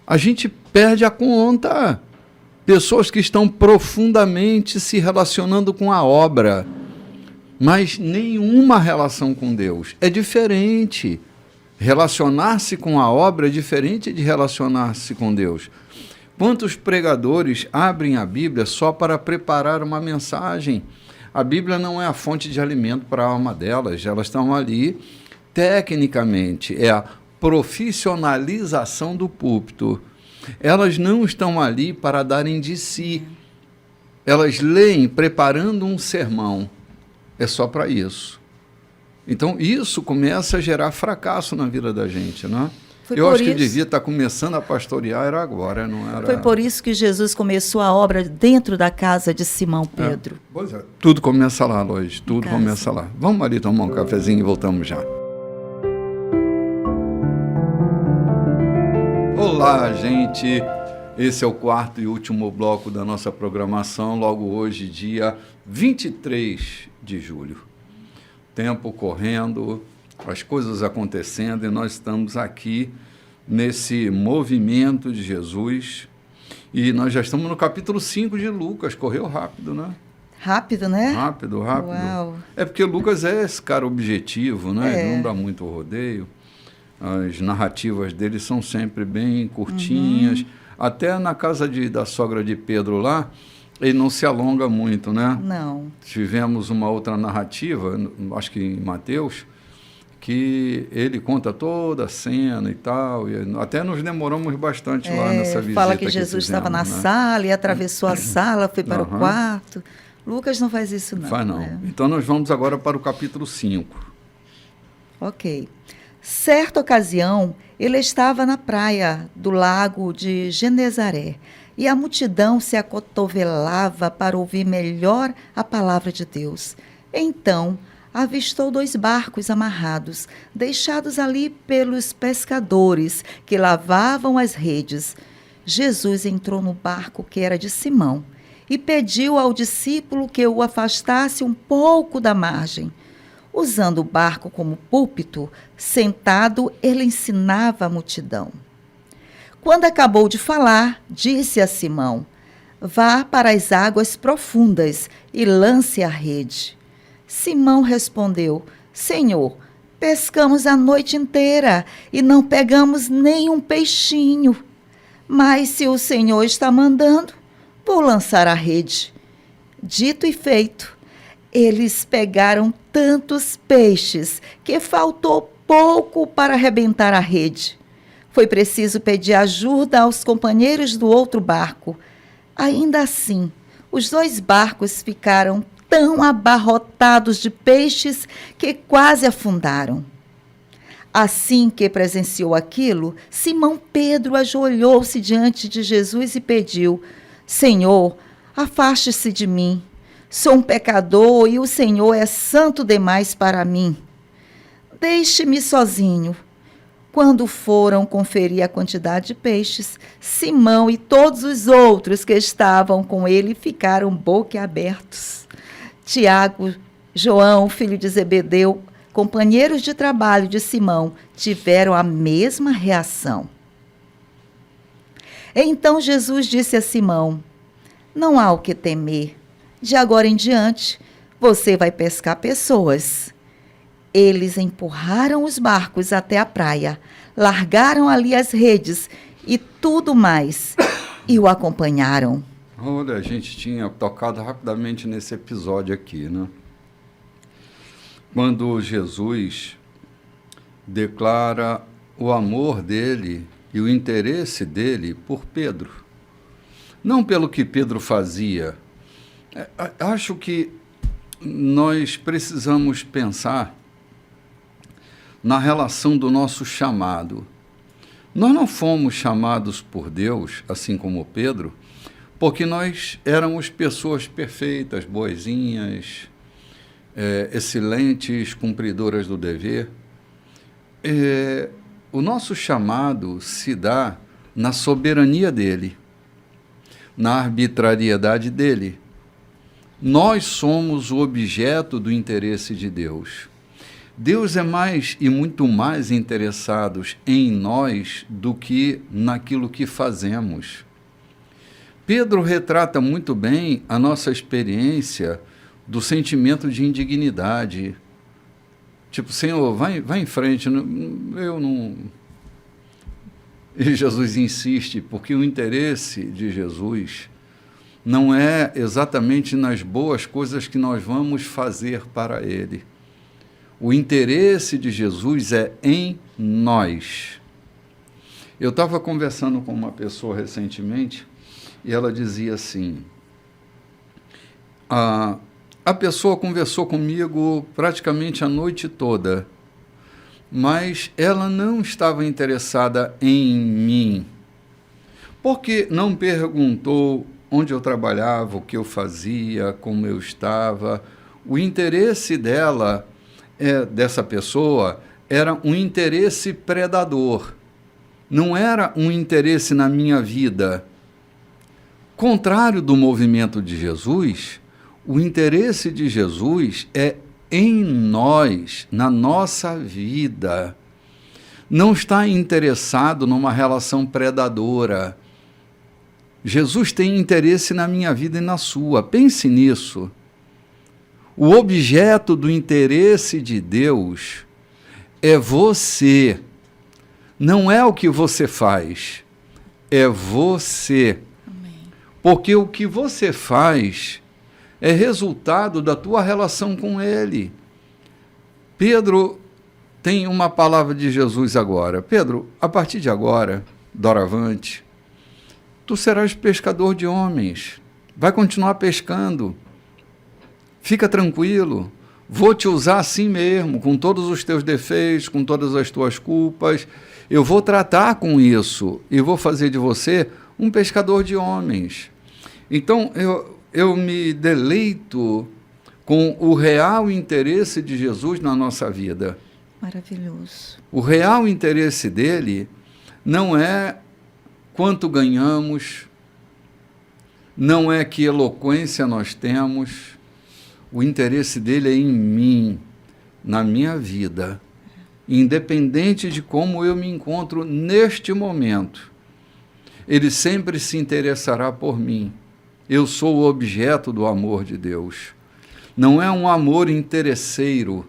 A gente perde a conta. Pessoas que estão profundamente se relacionando com a obra, mas nenhuma relação com Deus. É diferente. Relacionar-se com a obra é diferente de relacionar-se com Deus. Quantos pregadores abrem a Bíblia só para preparar uma mensagem? A Bíblia não é a fonte de alimento para a alma delas, elas estão ali tecnicamente, é a profissionalização do púlpito. Elas não estão ali para darem de si. Elas leem preparando um sermão. É só para isso. Então, isso começa a gerar fracasso na vida da gente, não é? Eu acho que devia estar começando a pastorear, era agora, não era... Foi por isso que Jesus começou a obra dentro da casa de Simão Pedro. Pois é. Tudo começa lá, Lois, tudo começa lá. Vamos ali tomar um cafezinho e voltamos já. Olá, gente. Esse é o quarto e último bloco da nossa programação, logo hoje, dia 23 de julho. Tempo correndo, as coisas acontecendo, e nós estamos aqui nesse movimento de Jesus. E nós já estamos no capítulo 5 de Lucas, correu rápido, né? Rápido, né? Rápido. Uau. É porque Lucas é esse cara objetivo, né? Ele não dá muito rodeio. As narrativas dele são sempre bem curtinhas. Até na casa da sogra de Pedro lá, ele não se alonga muito, né? Não. Tivemos uma outra narrativa, acho que em Mateus, que ele conta toda a cena e tal. E até nos demoramos bastante lá nessa visita. Fala que Jesus estava na sala e atravessou a sala, foi para o quarto. Lucas não faz isso, não. Faz não. Então nós vamos agora para o capítulo 5. Ok. Certa ocasião, ele estava na praia do lago de Genezaré, e a multidão se acotovelava para ouvir melhor a palavra de Deus. Então, avistou 2 barcos amarrados, deixados ali pelos pescadores que lavavam as redes. Jesus entrou no barco que era de Simão e pediu ao discípulo que o afastasse um pouco da margem. Usando o barco como púlpito, sentado, ele ensinava a multidão. Quando acabou de falar, disse a Simão: vá para as águas profundas e lance a rede. Simão respondeu: Senhor, pescamos a noite inteira e não pegamos nenhum peixinho. Mas se o Senhor está mandando, vou lançar a rede. Dito e feito. Eles pegaram tantos peixes que faltou pouco para arrebentar a rede. Foi preciso pedir ajuda aos companheiros do outro barco. Ainda assim, os 2 barcos ficaram tão abarrotados de peixes que quase afundaram. Assim que presenciou aquilo, Simão Pedro ajoelhou-se diante de Jesus e pediu: Senhor, afaste-se de mim. Sou um pecador e o Senhor é santo demais para mim. Deixe-me sozinho. Quando foram conferir a quantidade de peixes, Simão e todos os outros que estavam com ele ficaram boquiabertos. Tiago, João, filho de Zebedeu, companheiros de trabalho de Simão, tiveram a mesma reação. Então Jesus disse a Simão: não há o que temer. De agora em diante, você vai pescar pessoas. Eles empurraram os barcos até a praia, largaram ali as redes e tudo mais, e o acompanharam. Olha, a gente tinha tocado rapidamente nesse episódio aqui, né? Quando Jesus declara o amor dele e o interesse dele por Pedro. Não pelo que Pedro fazia. Acho que nós precisamos pensar na relação do nosso chamado. Nós não fomos chamados por Deus, assim como Pedro, porque nós éramos pessoas perfeitas, boazinhas, excelentes, cumpridoras do dever. O nosso chamado se dá na soberania dele, na arbitrariedade dele. Nós somos o objeto do interesse de Deus. Deus é mais e muito mais interessado em nós do que naquilo que fazemos. Pedro retrata muito bem a nossa experiência do sentimento de indignidade. Tipo, Senhor, vai em frente, eu não... E Jesus insiste, porque o interesse de Jesus não é exatamente nas boas coisas que nós vamos fazer para Ele. O interesse de Jesus é em nós. Eu estava conversando com uma pessoa recentemente e ela dizia assim, a pessoa conversou comigo praticamente a noite toda, mas ela não estava interessada em mim, porque não perguntou onde eu trabalhava, o que eu fazia, como eu estava. O interesse dela, dessa pessoa, era um interesse predador, não era um interesse na minha vida. Contrário do movimento de Jesus, o interesse de Jesus é em nós, na nossa vida. Não está interessado numa relação predadora. Jesus tem interesse na minha vida e na sua. Pense nisso. O objeto do interesse de Deus é você. Não é o que você faz, é você. Amém. Porque o que você faz é resultado da tua relação com Ele. Pedro tem uma palavra de Jesus agora. Pedro, a partir de agora, doravante, tu serás pescador de homens. Vai continuar pescando. Fica tranquilo. Vou te usar assim mesmo, com todos os teus defeitos, com todas as tuas culpas. Eu vou tratar com isso e vou fazer de você um pescador de homens. Então, eu me deleito com o real interesse de Jesus na nossa vida. Maravilhoso. O real interesse dele não é quanto ganhamos, não é que eloquência nós temos. O interesse dele é em mim, na minha vida, independente de como eu me encontro neste momento. Ele sempre se interessará por mim. Eu sou o objeto do amor de Deus. Não é um amor interesseiro.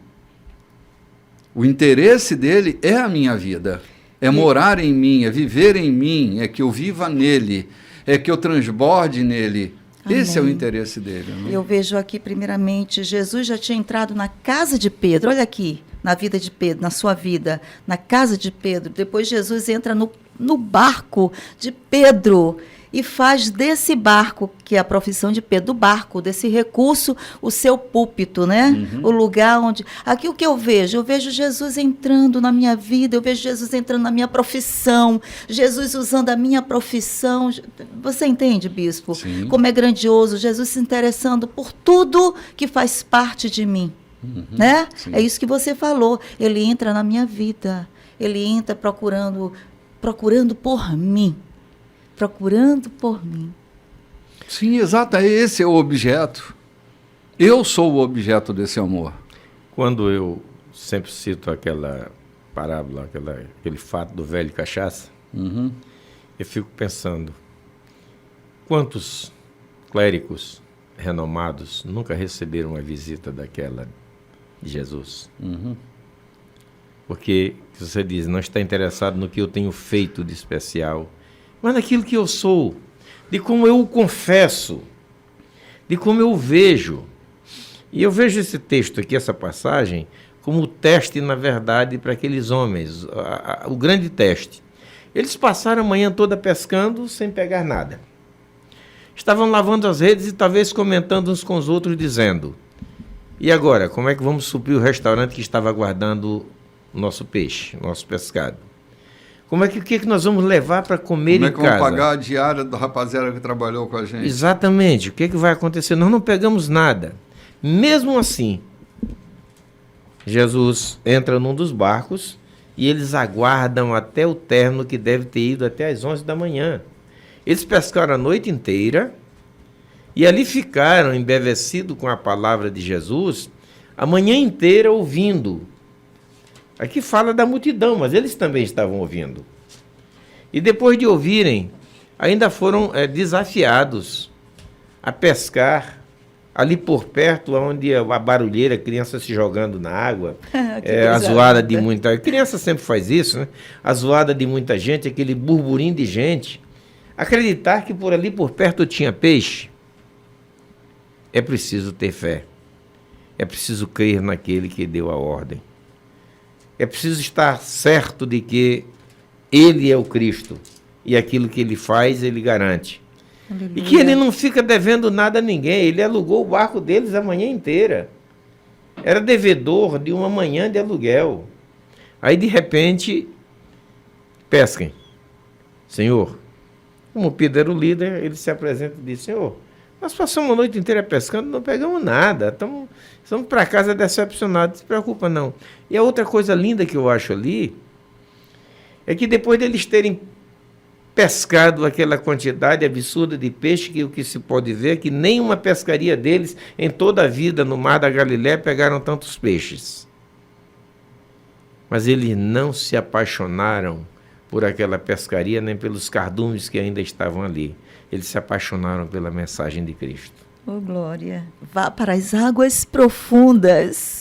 O interesse dele é a minha vida. É morar em mim, é viver em mim, é que eu viva nele, é que eu transborde nele. Amém. Esse é o interesse dele. Né? Eu vejo aqui, primeiramente, Jesus já tinha entrado na casa de Pedro. Olha aqui, na vida de Pedro, na sua vida, na casa de Pedro. Depois Jesus entra no barco de Pedro e faz desse barco, que é a profissão de Pedro, do barco, desse recurso, o seu púlpito, né? Uhum. O lugar onde... Aqui o que eu vejo Jesus entrando na minha vida, eu vejo Jesus entrando na minha profissão, Jesus usando a minha profissão. Você entende, bispo? Sim. Como é grandioso, Jesus se interessando por tudo que faz parte de mim, né? Sim. É isso que você falou, ele entra na minha vida, ele entra procurando por mim. Procurando por mim. Sim, exato. Esse é o objeto. Eu sou o objeto desse amor. Quando eu sempre cito aquela parábola, aquele fato do velho cachaça, eu fico pensando, quantos clérigos renomados nunca receberam uma visita daquela de Jesus. Porque você diz, não está interessado no que eu tenho feito de especial, mas naquilo que eu sou, de como eu o confesso, de como eu o vejo. E eu vejo esse texto aqui, essa passagem, como o teste, na verdade, para aqueles homens, o grande teste. Eles passaram a manhã toda pescando sem pegar nada. Estavam lavando as redes e talvez comentando uns com os outros, dizendo, e agora, como é que vamos suprir o restaurante que estava aguardando o nosso peixe, o nosso pescado? O que que nós vamos levar para comer em casa? Como é que vamos pagar a diária do rapaziada que trabalhou com a gente? Exatamente. O que vai acontecer? Nós não pegamos nada. Mesmo assim, Jesus entra num dos barcos e eles aguardam até o término, que deve ter ido até às 11 da manhã. Eles pescaram a noite inteira e ali ficaram embevecidos com a palavra de Jesus a manhã inteira ouvindo. Aqui fala da multidão, mas eles também estavam ouvindo. E depois de ouvirem, ainda foram desafiados a pescar ali por perto, onde a barulheira, criança se jogando na água, a zoada de muita... Criança sempre faz isso, né? A zoada de muita gente, aquele burburinho de gente. Acreditar que por ali por perto tinha peixe, é preciso ter fé. É preciso crer naquele que deu a ordem. É preciso estar certo de que Ele é o Cristo. E aquilo que Ele faz, Ele garante. Aleluia. E que Ele não fica devendo nada a ninguém. Ele alugou o barco deles a manhã inteira. Era devedor de uma manhã de aluguel. Aí, de repente, pesquem. Senhor, como Pedro era o líder, ele se apresenta e diz, Senhor, nós passamos a noite inteira pescando, não pegamos nada. Estamos para casa decepcionados, não se preocupa não. E a outra coisa linda que eu acho ali é que depois deles terem pescado aquela quantidade absurda de peixe, que o que se pode ver é que nenhuma pescaria deles em toda a vida no mar da Galiléia pegaram tantos peixes. Mas eles não se apaixonaram por aquela pescaria, nem pelos cardumes que ainda estavam ali. Eles se apaixonaram pela mensagem de Cristo. Oh, glória! Vá para as águas profundas.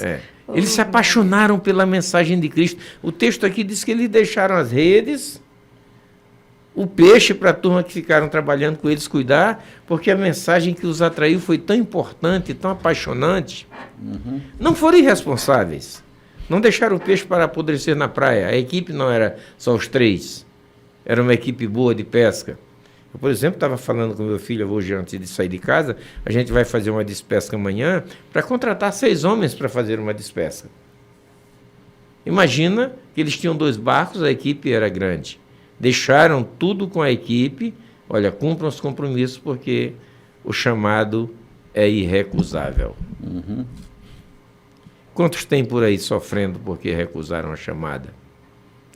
Eles se apaixonaram pela mensagem de Cristo. O texto aqui diz que eles deixaram as redes, o peixe para a turma que ficaram trabalhando com eles cuidar, porque a mensagem que os atraiu foi tão importante, tão apaixonante. Não foram irresponsáveis. Não deixaram o peixe para apodrecer na praia. A equipe não era só os 3. Era uma equipe boa de pesca. Eu, por exemplo, estava falando com meu filho hoje, antes de sair de casa, a gente vai fazer uma despesca amanhã para contratar 6 homens para fazer uma despesca. Imagina que eles tinham 2 barcos, a equipe era grande. Deixaram tudo com a equipe. Olha, cumpram os compromissos, porque o chamado é irrecusável. Quantos tem por aí sofrendo porque recusaram a chamada?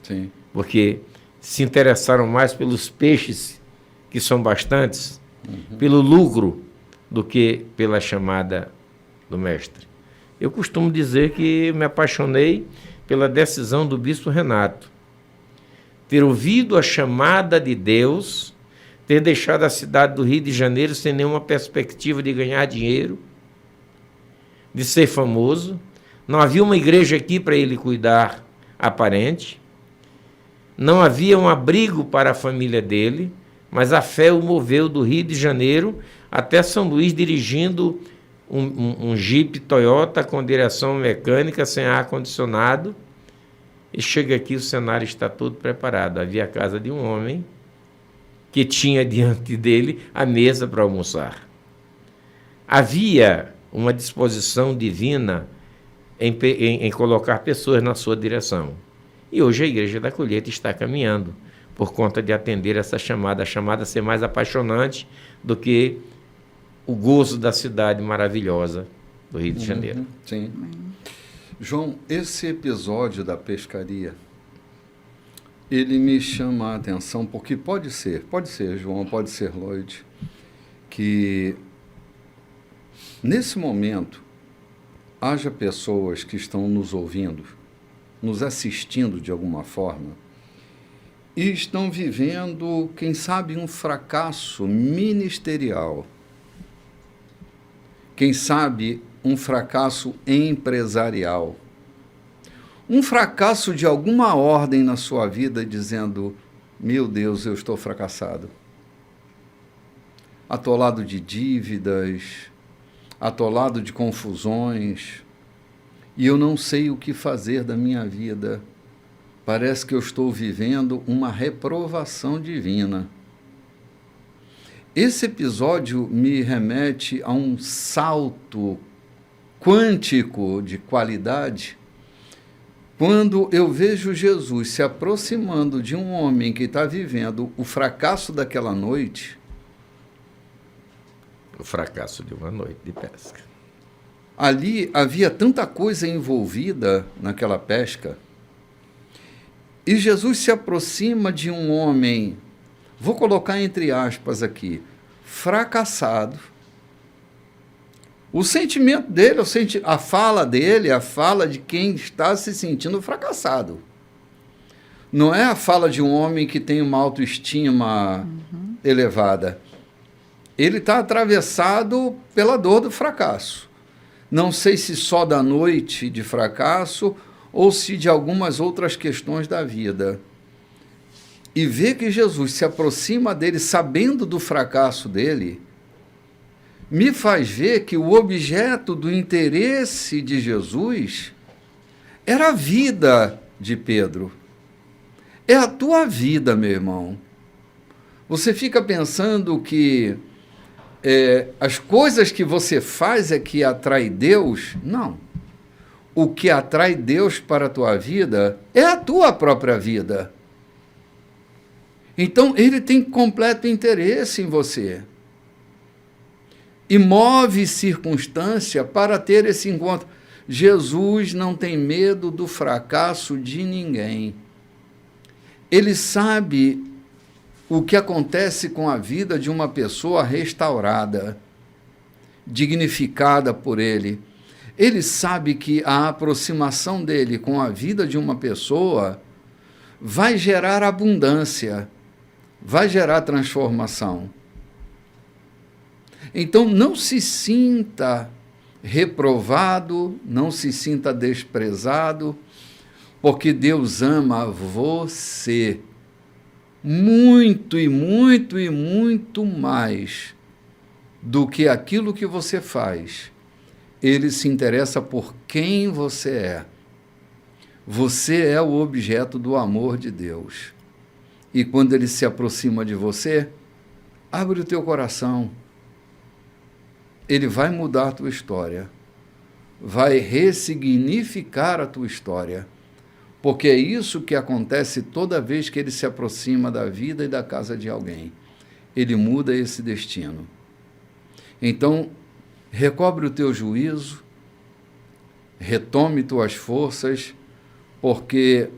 Sim. Porque se interessaram mais pelos peixes, que são bastantes, pelo lucro, do que pela chamada do mestre. Eu costumo dizer que me apaixonei pela decisão do bispo Renato. Ter ouvido a chamada de Deus, ter deixado a cidade do Rio de Janeiro sem nenhuma perspectiva de ganhar dinheiro, de ser famoso. Não havia uma igreja aqui para ele cuidar aparente. Não havia um abrigo para a família dele, mas a fé o moveu do Rio de Janeiro até São Luís, dirigindo um Jeep Toyota com direção mecânica, sem ar-condicionado. E chega aqui, o cenário está todo preparado. Havia a casa de um homem que tinha diante dele a mesa para almoçar. Havia uma disposição divina em colocar pessoas na sua direção. E hoje a Igreja da Colheita está caminhando por conta de atender essa chamada, a chamada ser mais apaixonante do que o gozo da cidade maravilhosa do Rio de Janeiro. Sim. João, esse episódio da pescaria, ele me chama a atenção, porque pode ser, João, pode ser, Lloyd, que nesse momento haja pessoas que estão nos ouvindo, nos assistindo de alguma forma, e estão vivendo, quem sabe, um fracasso ministerial. Quem sabe um fracasso empresarial. Um fracasso de alguma ordem na sua vida, dizendo: meu Deus, eu estou fracassado. Atolado de dívidas, atolado de confusões, e eu não sei o que fazer da minha vida. Parece que eu estou vivendo uma reprovação divina. Esse episódio me remete a um salto quântico de qualidade, quando eu vejo Jesus se aproximando de um homem que está vivendo o fracasso daquela noite. O fracasso de uma noite de pesca. Ali havia tanta coisa envolvida naquela pesca. E Jesus se aproxima de um homem, vou colocar entre aspas aqui, fracassado. O sentimento dele, a fala dele, é a fala de quem está se sentindo fracassado. Não é a fala de um homem que tem uma autoestima elevada. Ele está atravessado pela dor do fracasso. Não sei se só da noite de fracasso ou se de algumas outras questões da vida. E ver que Jesus se aproxima dele sabendo do fracasso dele, me faz ver que o objeto do interesse de Jesus era a vida de Pedro. É a tua vida, meu irmão. Você fica pensando que as coisas que você faz é que atrai Deus? Não. O que atrai Deus para a tua vida é a tua própria vida. Então, ele tem completo interesse em você. E move circunstância para ter esse encontro. Jesus não tem medo do fracasso de ninguém. Ele sabe o que acontece com a vida de uma pessoa restaurada, dignificada por ele. Ele sabe que a aproximação dele com a vida de uma pessoa vai gerar abundância, vai gerar transformação. Então, não se sinta reprovado, não se sinta desprezado, porque Deus ama você muito e muito e muito mais do que aquilo que você faz. Ele se interessa por quem você é. Você é o objeto do amor de Deus. E quando ele se aproxima de você, abre o teu coração. Ele vai mudar a tua história. Vai ressignificar a tua história. Porque é isso que acontece toda vez que ele se aproxima da vida e da casa de alguém. Ele muda esse destino. Então, recobre o teu juízo, retome tuas forças, porque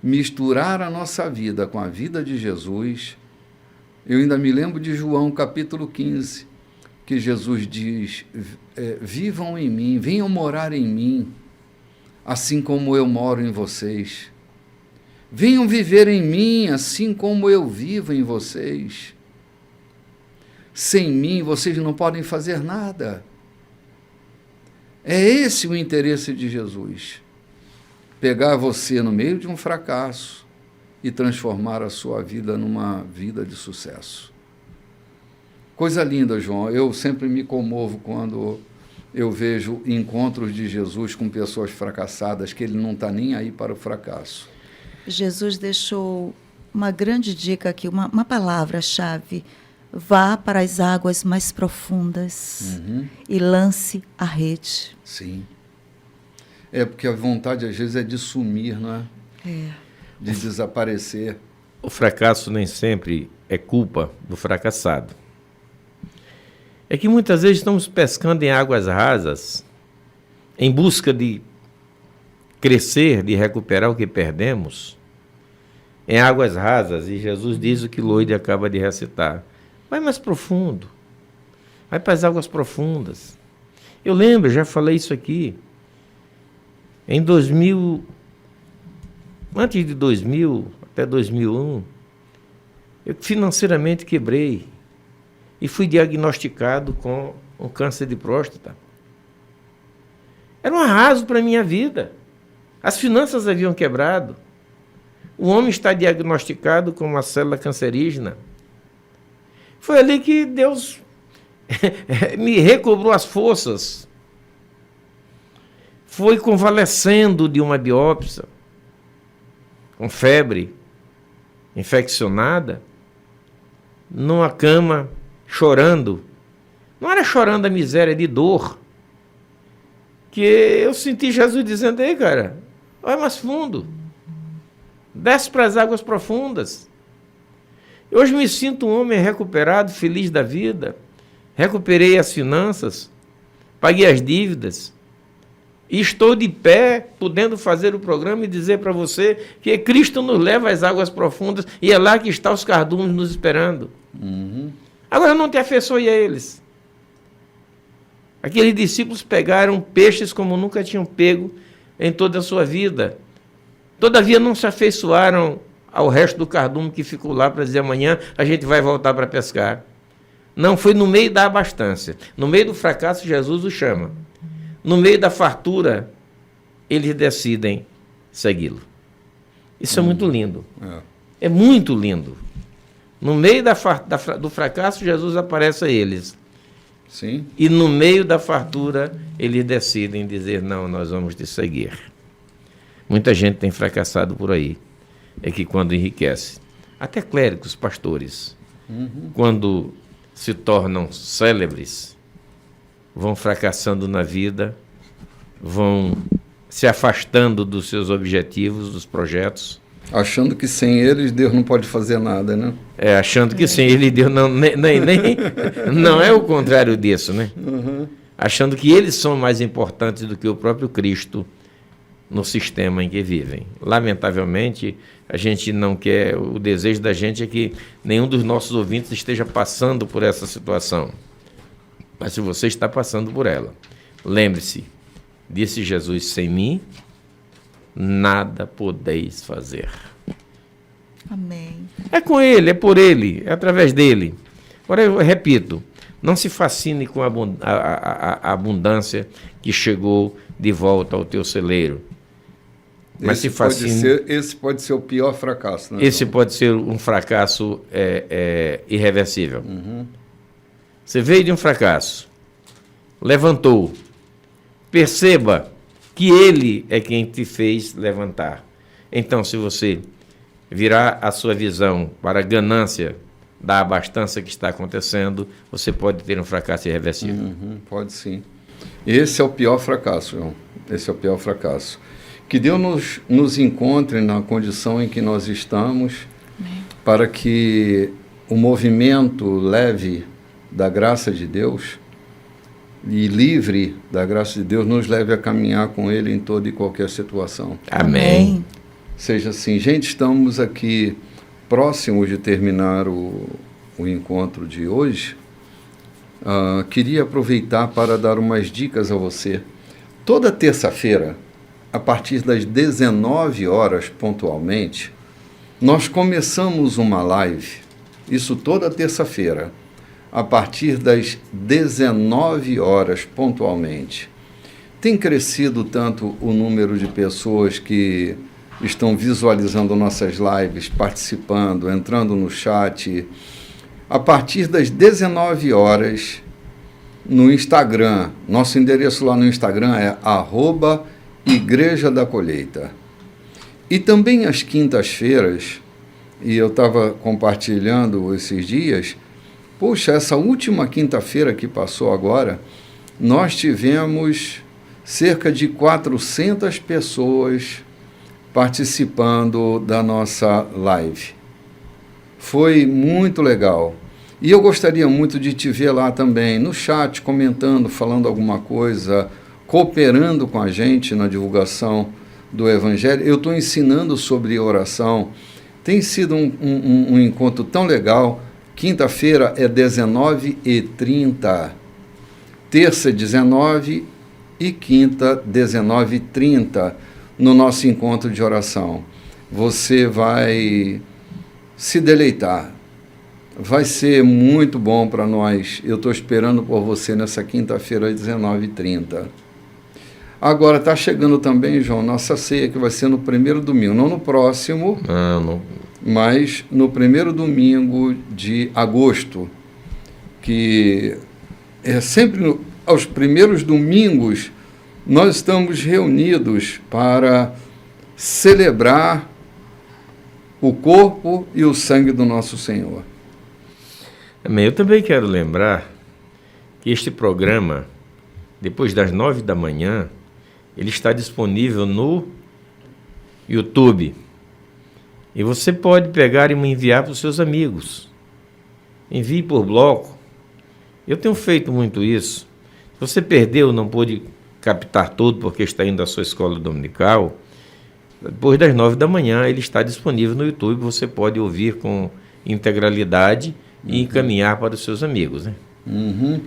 misturar a nossa vida com a vida de Jesus, eu ainda me lembro de João capítulo 15, que Jesus diz, vivam em mim, venham morar em mim, assim como eu moro em vocês. Venham viver em mim, assim como eu vivo em vocês. Sem mim, vocês não podem fazer nada. É esse o interesse de Jesus. Pegar você no meio de um fracasso e transformar a sua vida numa vida de sucesso. Coisa linda, João. Eu sempre me comovo quando eu vejo encontros de Jesus com pessoas fracassadas, que ele não está nem aí para o fracasso. Jesus deixou uma grande dica aqui, uma palavra-chave. Vá para as águas mais profundas e lance a rede. Sim. É porque a vontade, às vezes, é de sumir, não é? É. De desaparecer. O fracasso nem sempre é culpa do fracassado. É que muitas vezes estamos pescando em águas rasas, em busca de crescer, de recuperar o que perdemos, em águas rasas, e Jesus diz o que Lloyd acaba de recitar. Vai mais profundo, vai para as águas profundas. Eu lembro, já falei isso aqui, em 2000, antes de 2000, até 2001, eu financeiramente quebrei e fui diagnosticado com um câncer de próstata. Era um arraso para a minha vida. As finanças haviam quebrado. O homem está diagnosticado com uma célula cancerígena. Foi ali que Deus me recobrou as forças. Foi convalescendo de uma biópsia, com febre, infeccionada, numa cama, chorando. Não era chorando a miséria, de dor. Que eu senti Jesus dizendo: ei, cara, vai mais fundo. Desce para as águas profundas. Hoje me sinto um homem recuperado, feliz da vida. Recuperei as finanças, paguei as dívidas. E estou de pé, podendo fazer o programa e dizer para você que Cristo nos leva às águas profundas e é lá que estão os cardumes nos esperando. Agora não te afeiçoe a eles. Aqueles discípulos pegaram peixes como nunca tinham pego em toda a sua vida. Todavia não se afeiçoaram ao resto do cardume que ficou lá para dizer: amanhã a gente vai voltar para pescar. Não, foi no meio da abastança. No meio do fracasso, Jesus os chama. No meio da fartura, eles decidem segui-lo. Isso é muito lindo. É muito lindo. No meio do fracasso, Jesus aparece a eles. Sim. E no meio da fartura, eles decidem dizer: não, nós vamos te seguir. Muita gente tem fracassado por aí. É que quando enriquece, até clérigos, pastores, quando se tornam célebres, vão fracassando na vida, vão se afastando dos seus objetivos, dos projetos. Achando que sem eles Deus não pode fazer nada, né? Achando que sem ele Deus não, não é o contrário disso, né? Achando que eles são mais importantes do que o próprio Cristo no sistema em que vivem. Lamentavelmente, a gente não quer, o desejo da gente é que nenhum dos nossos ouvintes esteja passando por essa situação. Mas se você está passando por ela, lembre-se, disse Jesus: sem mim, nada podeis fazer. Amém. É com ele, é por ele, é através dele. Agora eu repito, não se fascine com a abundância que chegou de volta ao teu celeiro. Mas se fascine. Esse pode ser o pior fracasso, né? Esse pode ser um fracasso irreversível. Você veio de um fracasso, levantou, perceba que ele é quem te fez levantar. Então, se você virar a sua visão para a ganância da abastança que está acontecendo, você pode ter um fracasso irreversível. Pode sim. Esse é o pior fracasso, João. Esse é o pior fracasso. Que Deus nos encontre na condição em que nós estamos, para que o movimento leve da graça de Deus e livre da graça de Deus nos leve a caminhar com Ele em toda e qualquer situação. Amém. Seja assim. Gente, estamos aqui próximos de terminar o encontro de hoje. Queria aproveitar para dar umas dicas a você. Toda terça-feira, a partir das 19 horas pontualmente, nós começamos uma live, isso toda terça-feira, a partir das 19 horas pontualmente. Tem crescido tanto o número de pessoas que estão visualizando nossas lives, participando, entrando no chat. A partir das 19 horas, no Instagram, nosso endereço lá no Instagram é @Igreja da Colheita. E também às quintas-feiras, e eu estava compartilhando esses dias, poxa, essa última quinta-feira que passou agora, nós tivemos cerca de 400 pessoas participando da nossa live. Foi muito legal. E eu gostaria muito de te ver lá também, no chat, comentando, falando alguma coisa, cooperando com a gente na divulgação do Evangelho. Eu estou ensinando sobre oração. Tem sido um encontro tão legal. Quinta-feira é 19h30. Terça, 19 e quinta, 19h30, no nosso encontro de oração. Você vai se deleitar. Vai ser muito bom para nós. Eu estou esperando por você nessa quinta-feira, às 19h30. Agora, está chegando também, João, nossa ceia, que vai ser no primeiro domingo, não no próximo, Não. mas no primeiro domingo de agosto, que é sempre aos primeiros domingos, nós estamos reunidos para celebrar o corpo e o sangue do nosso Senhor. Amém. Eu também quero lembrar que este programa, depois das 9 da manhã, ele está disponível no YouTube. E você pode pegar e me enviar para os seus amigos. Envie por bloco. Eu tenho feito muito isso. Se você perdeu, não pôde captar tudo porque está indo à sua escola dominical, depois das 9 da manhã ele está disponível no YouTube. Você pode ouvir com integralidade e encaminhar para os seus amigos, né?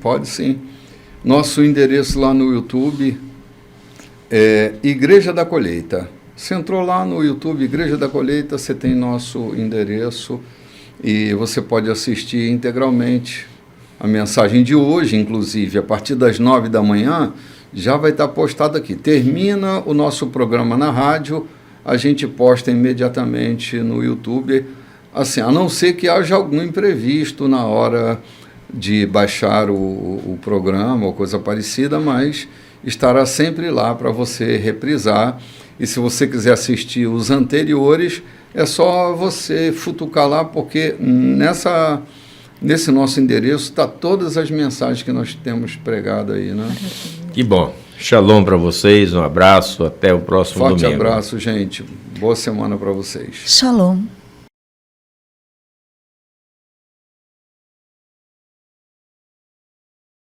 Pode sim. Nosso endereço lá no YouTube é Igreja da Colheita. Você entrou lá no YouTube, Igreja da Colheita, você tem nosso endereço e você pode assistir integralmente a mensagem de hoje, inclusive, a partir das 9 da manhã, já vai estar postado aqui. Termina o nosso programa na rádio, a gente posta imediatamente no YouTube, assim, a não ser que haja algum imprevisto na hora de baixar o programa ou coisa parecida, mas estará sempre lá para você reprisar. E se você quiser assistir os anteriores, é só você futucar lá, porque nesse nosso endereço está todas as mensagens que nós temos pregado aí, né? Que bom. Shalom para vocês, um abraço, até o próximo domingo. Forte abraço, gente. Boa semana para vocês. Shalom.